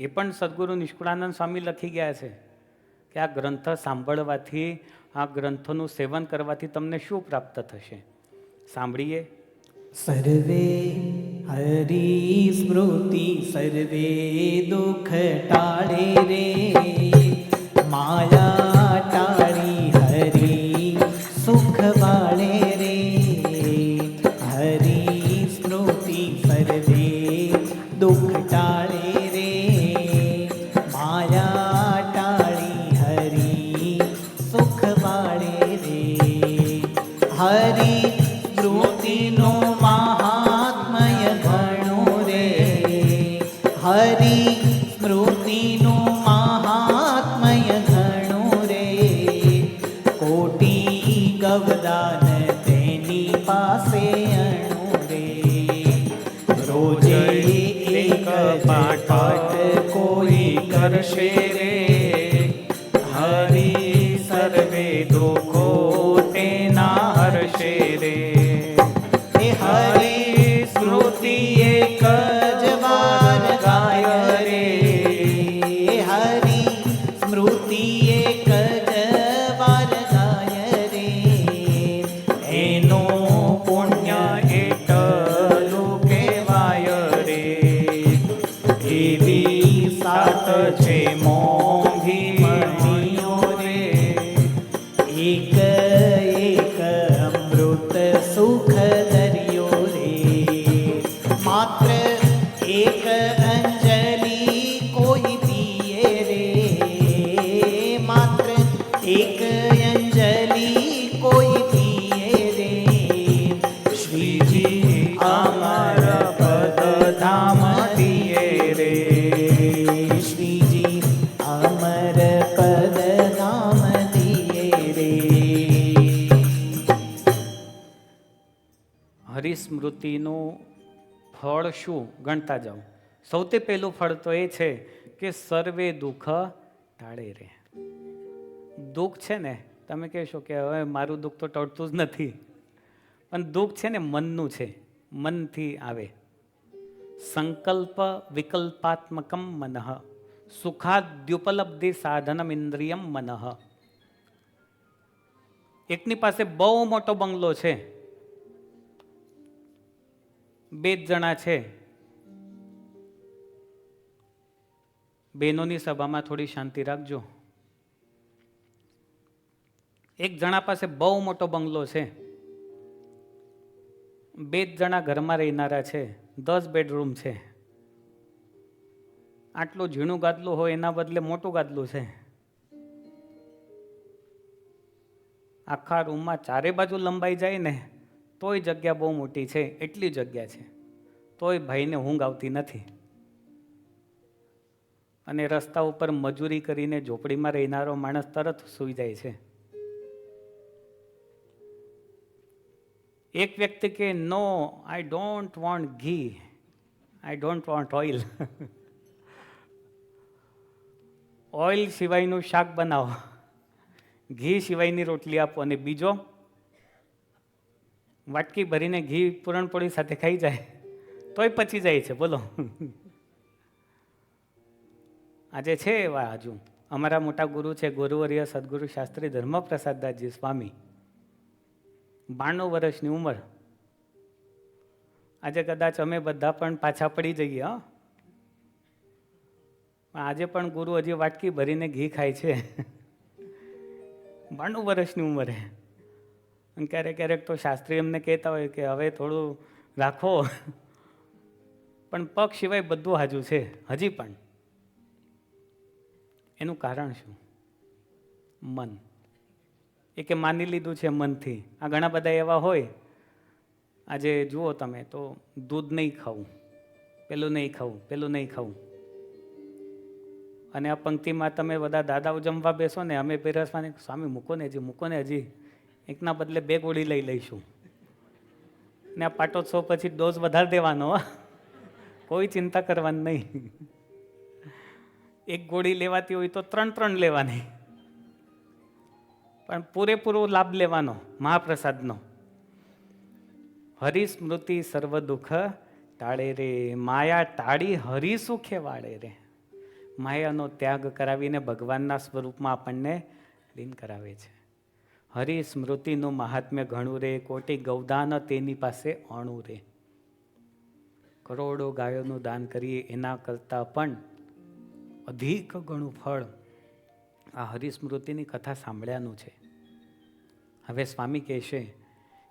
એ પણ સદગુરુ નિષ્કુળાનંદ સ્વામી લખી ગયા છે કે આ ગ્રંથ સાંભળવાથી, આ ગ્રંથોનું સેવન કરવાથી તમને શું પ્રાપ્ત થશે. સાંભળીએ. સર્વે હરિ સ્મૃતિ સર્વે દુઃખ ટાળે રે, માયા ટાળી હરિ સુખ વાળે રે. હરિ સ્મૃતિ સર્વે દુઃખ ટાળે રે, માયા ટાળી હરિ સુખ વાળે રે. હરિ સ્મૃતિનો મહાત્મય ઘણું રે, હરિ સ્મૃતિનો મહાત્મય ઘણું રે. કોટી ગવદાન તેની પાસે અણુ રે, રોજે એક પાઠ કોઈ કરશે રે. હરિ સર્વે દુઃખો તેના હરશે રે. હરિ સ્મૃતિ એક જ વાર ગાય રે, હરિ સ્મૃતિ એક જ વાર ગાય રે. એનો પુણ્ય એટલું કહેવાય રે. એવી સાત છે મોંઘી મણીઓ રે, એક એક અમૃત સુખ દરિયો રે. માત્ર એક અંજલિ કોઈ પીએ રે, માત્ર એક અંજલિ કોઈ પીએ રે. શ્રીજી અમર પદ ધામ દિએ રે, શ્રીજી અમર પદ ધામ હરિસ્મૃતિનું ફળ શું ગણતા જાઓ. સૌથી પહેલું ફળ તો એ છે કે સર્વે દુઃખ ટાળે રે. દુઃખ છે ને, તમે કહેશો કે હવે મારું દુઃખ તો ટળતું જ નથી, પણ દુઃખ છે ને મનનું છે, મનથી આવે. સંકલ્પ વિકલ્પાત્મકમ મનઃ સુખાદ્યુપલબ્ધિ સાધનમ ઇન્દ્રિયમ મનઃ. એકની પાસે બહુ મોટો બંગલો છે, 2 જ જણા છે, બહેનોની સભામાં થોડી શાંતિ રાખજો. એક જણા પાસે બહુ મોટો બંગલો છે, 2 જ જણા ઘરમાં રહેનારા છે, 10 બેડરૂમ છે. આટલું ઝીણું ગાદલું હોય એના બદલે મોટું ગાદલું છે. આખા રૂમમાં ચારે બાજુ લંબાઈ જાય ને તોય જગ્યા બહુ મોટી છે, એટલી જગ્યા છે, તોય ભાઈને ઊંઘ આવતી નથી. અને રસ્તા ઉપર મજૂરી કરીને ઝોપડીમાં રહેનારો માણસ તરત સૂઈ જાય છે. એક વ્યક્તિ કે નો, આઈ don't want ghee, I don't want oil. Oil સિવાયનું શાક બનાવો, ઘી સિવાયની રોટલી આપો, અને બીજો વાટકી ભરીને ઘી પૂરણપોળી સાથે ખાઈ જાય તોય પચી જાય છે. બોલો. આજે છે એવા હજુ અમારા મોટા ગુરુ છે ગુરુવર્ય સદગુરુ શાસ્ત્રી ધર્મપ્રસાદદાસજી સ્વામી, 92 વર્ષની ઉંમર. આજે કદાચ અમે બધા પણ પાછા પડી જઈએ. આજે પણ ગુરુ હજી વાટકી ભરીને ઘી ખાય છે, 92 વર્ષની ઉંમરે. અને ક્યારેક ક્યારેક તો શાસ્ત્રી એમને કહેતા હોય કે હવે થોડું રાખો, પણ પગ સિવાય બધું હાજુ છે હજી પણ. એનું કારણ શું? મન. એ કે માની લીધું છે મનથી. આ ઘણા બધા એવા હોય, આજે જુઓ તમે તો દૂધ નહીં ખાવું, પેલું નહીં ખાવું, પેલું નહીં ખાવું. અને આ પંક્તિમાં તમે બધા દાદાઓ જમવા બેસો ને, અમે પીરસવાની, સ્વામી મૂકો ને હજી, મૂકો ને હજી, એકના બદલે 2 ગોળી લઈ લઈશું. ને આ પાટોત્સવ પછી ડોઝ વધારી દેવાનો, કોઈ ચિંતા કરવાની નહીં. 1 ગોળી લેવાતી હોય તો 3 લેવાની, પણ પૂરેપૂરો લાભ લેવાનો મહાપ્રસાદનો. હરિસ્મૃતિ સર્વ દુઃખ ટાળે રે, માયા ટાળી હરિસુખે વાળે રે. માયાનો ત્યાગ કરાવીને ભગવાનના સ્વરૂપમાં આપણને લીન કરાવે છે. હરિસ્મૃતિનું મહાત્મ્ય ઘણું રે, કોટી ગૌદાન તેની પાસે અણું રે. કરોડો ગાયોનું દાન કરીએ એના કરતાં પણ અધિક ઘણું ફળ આ હરિસ્મૃતિની કથા સાંભળ્યાનું છે. હવે સ્વામી કહેશે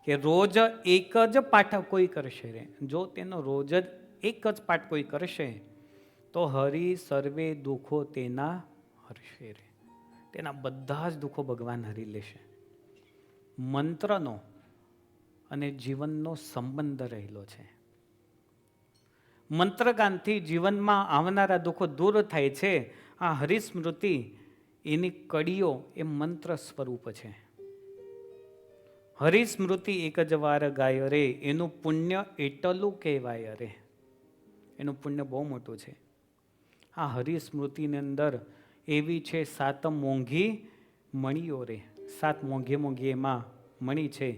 કે રોજ એક જ પાઠ કોઈ કરશે રે, જો તેનો રોજ જ એક જ પાઠ કોઈ કરશે તો હરિ સર્વે દુઃખો તેના હરશે રે. તેના બધા જ દુઃખો ભગવાન હરી લેશે. મંત્રનો અને જીવનનો સંબંધ રહેલો છે. મંત્રગાનથી જીવનમાં આવનારા દુઃખો દૂર થાય છે. આ હરિસ્મૃતિ એની કડીઓ એ મંત્ર સ્વરૂપ છે. હરિસ્મૃતિ એક જ વાર ગાય રે, એનું પુણ્ય એટલું કહેવાય રે. એનું પુણ્ય બહુ મોટું છે. આ હરિસ્મૃતિની અંદર એવી છે 7 મોંઘી મણીઓ રે. 7 મોંઘી એમાં મણી છે.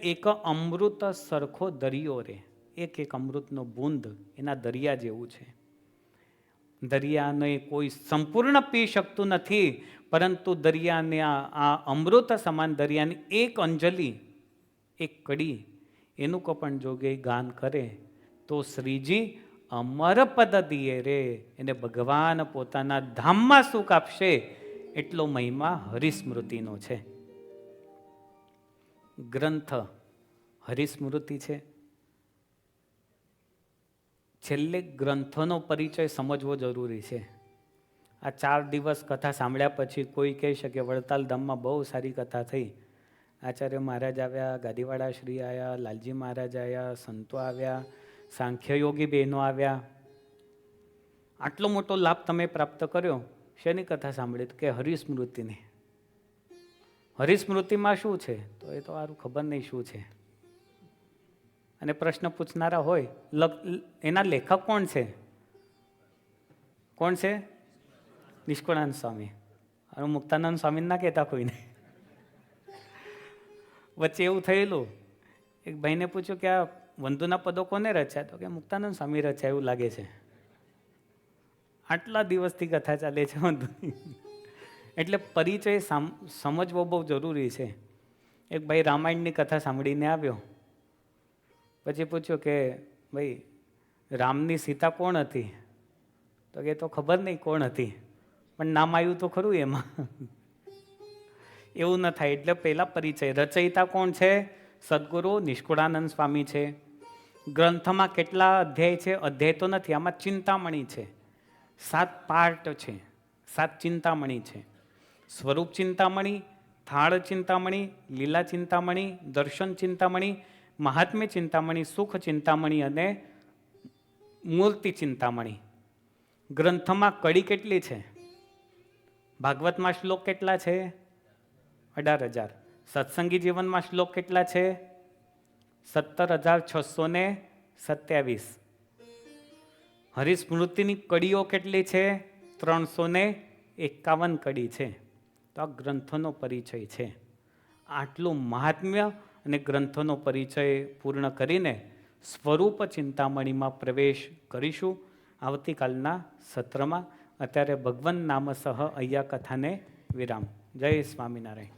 એક અમૃત સરખો દરિયો રે. એક અમૃતનો બુંદ એના દરિયા જેવું છે. દરિયાને કોઈ સંપૂર્ણ પી શકતું નથી, પરંતુ દરિયાને આ અમૃત સમાન દરિયાની એક અંજલિ, એક કડી, એનું પણ જો ગાન કરે તો શ્રીજી અમર પદ દિયે રે. એને ભગવાન પોતાના ધામમાં સુખ આપશે. એટલો મહિમા હરિસ્મૃતિનો છે. ગ્રંથ હરિસ્મૃતિ છે. છેલ્લે ગ્રંથોનો પરિચય સમજવો જરૂરી છે. આ 4 દિવસ કથા સાંભળ્યા પછી કોઈ કહી શકે વડતાલ ધામમાં બહુ સારી કથા થઈ, આચાર્ય મહારાજ આવ્યા, ગાદીવાળા શ્રી આવ્યા, લાલજી મહારાજ આવ્યા, સંતો આવ્યા, સાંખ્યયોગી બહેનો આવ્યા, આટલો મોટો લાભ તમે પ્રાપ્ત કર્યો. શેની કથા સાંભળી? કે હરિસ્મૃતિની. હરિસ્મૃતિમાં શું છે? તો એ તો સારું ખબર નહીં શું છે. અને પ્રશ્ન પૂછનારા હોય, એના લેખક કોણ છે? કોણ છે? નિષ્કુળાનંદ સ્વામી. અને મુક્તાનંદ સ્વામી ના કહેતા કોઈને. વચ્ચે એવું થયેલું, એક ભાઈને પૂછ્યું કે આ વંદુના પદો કોને રચ્યા? તો કે મુક્તાનંદ સ્વામી રચ્યા એવું લાગે છે. આટલા દિવસથી કથા ચાલે છે વંદુની. એટલે પરિચય સમજવો બહુ જરૂરી છે. એક ભાઈ રામાયણની કથા સાંભળીને આવ્યો, પછી પૂછ્યું કે ભાઈ રામની સીતા કોણ હતી? તો કે તો ખબર નહીં કોણ હતી, પણ નામ આવ્યું તો ખરું એમાં. એવું ન થાય. એટલે પહેલા પરિચય. રચયિતા કોણ છે? સદગુરુ નિષ્કુળાનંદ સ્વામી છે. ગ્રંથમાં કેટલા અધ્યાય છે? અધ્યાય તો નથી, આમાં ચિંતામણી છે. 7 પાર્ટ છે, 7 ચિંતામણી છે. સ્વરૂપ ચિંતામણી, થાળ ચિંતામણી, લીલા ચિંતામણી, દર્શન ચિંતામણી, મહાત્મ્ય ચિંતામણી, સુખ ચિંતામણી અને મૂર્તિ ચિંતામણી. ગ્રંથમાં કડી કેટલી છે? ભાગવતમાં શ્લોક કેટલા છે? 18,000. સત્સંગી જીવનમાં શ્લોક કેટલા છે? 17,627. હરિસ્મૃતિની કડીઓ કેટલી છે? 351 કડી છે. તો આ ગ્રંથોનો પરિચય છે. આટલું મહાત્મ્ય અને ગ્રંથોનો પરિચય પૂર્ણ કરીને સ્વરૂપ ચિંતામણીમાં પ્રવેશ કરીશું આવતીકાલના સત્રમાં. અત્યારે ભગવાન નામ સહ અહીંયા કથાને વિરામ. જય સ્વામિનારાયણ.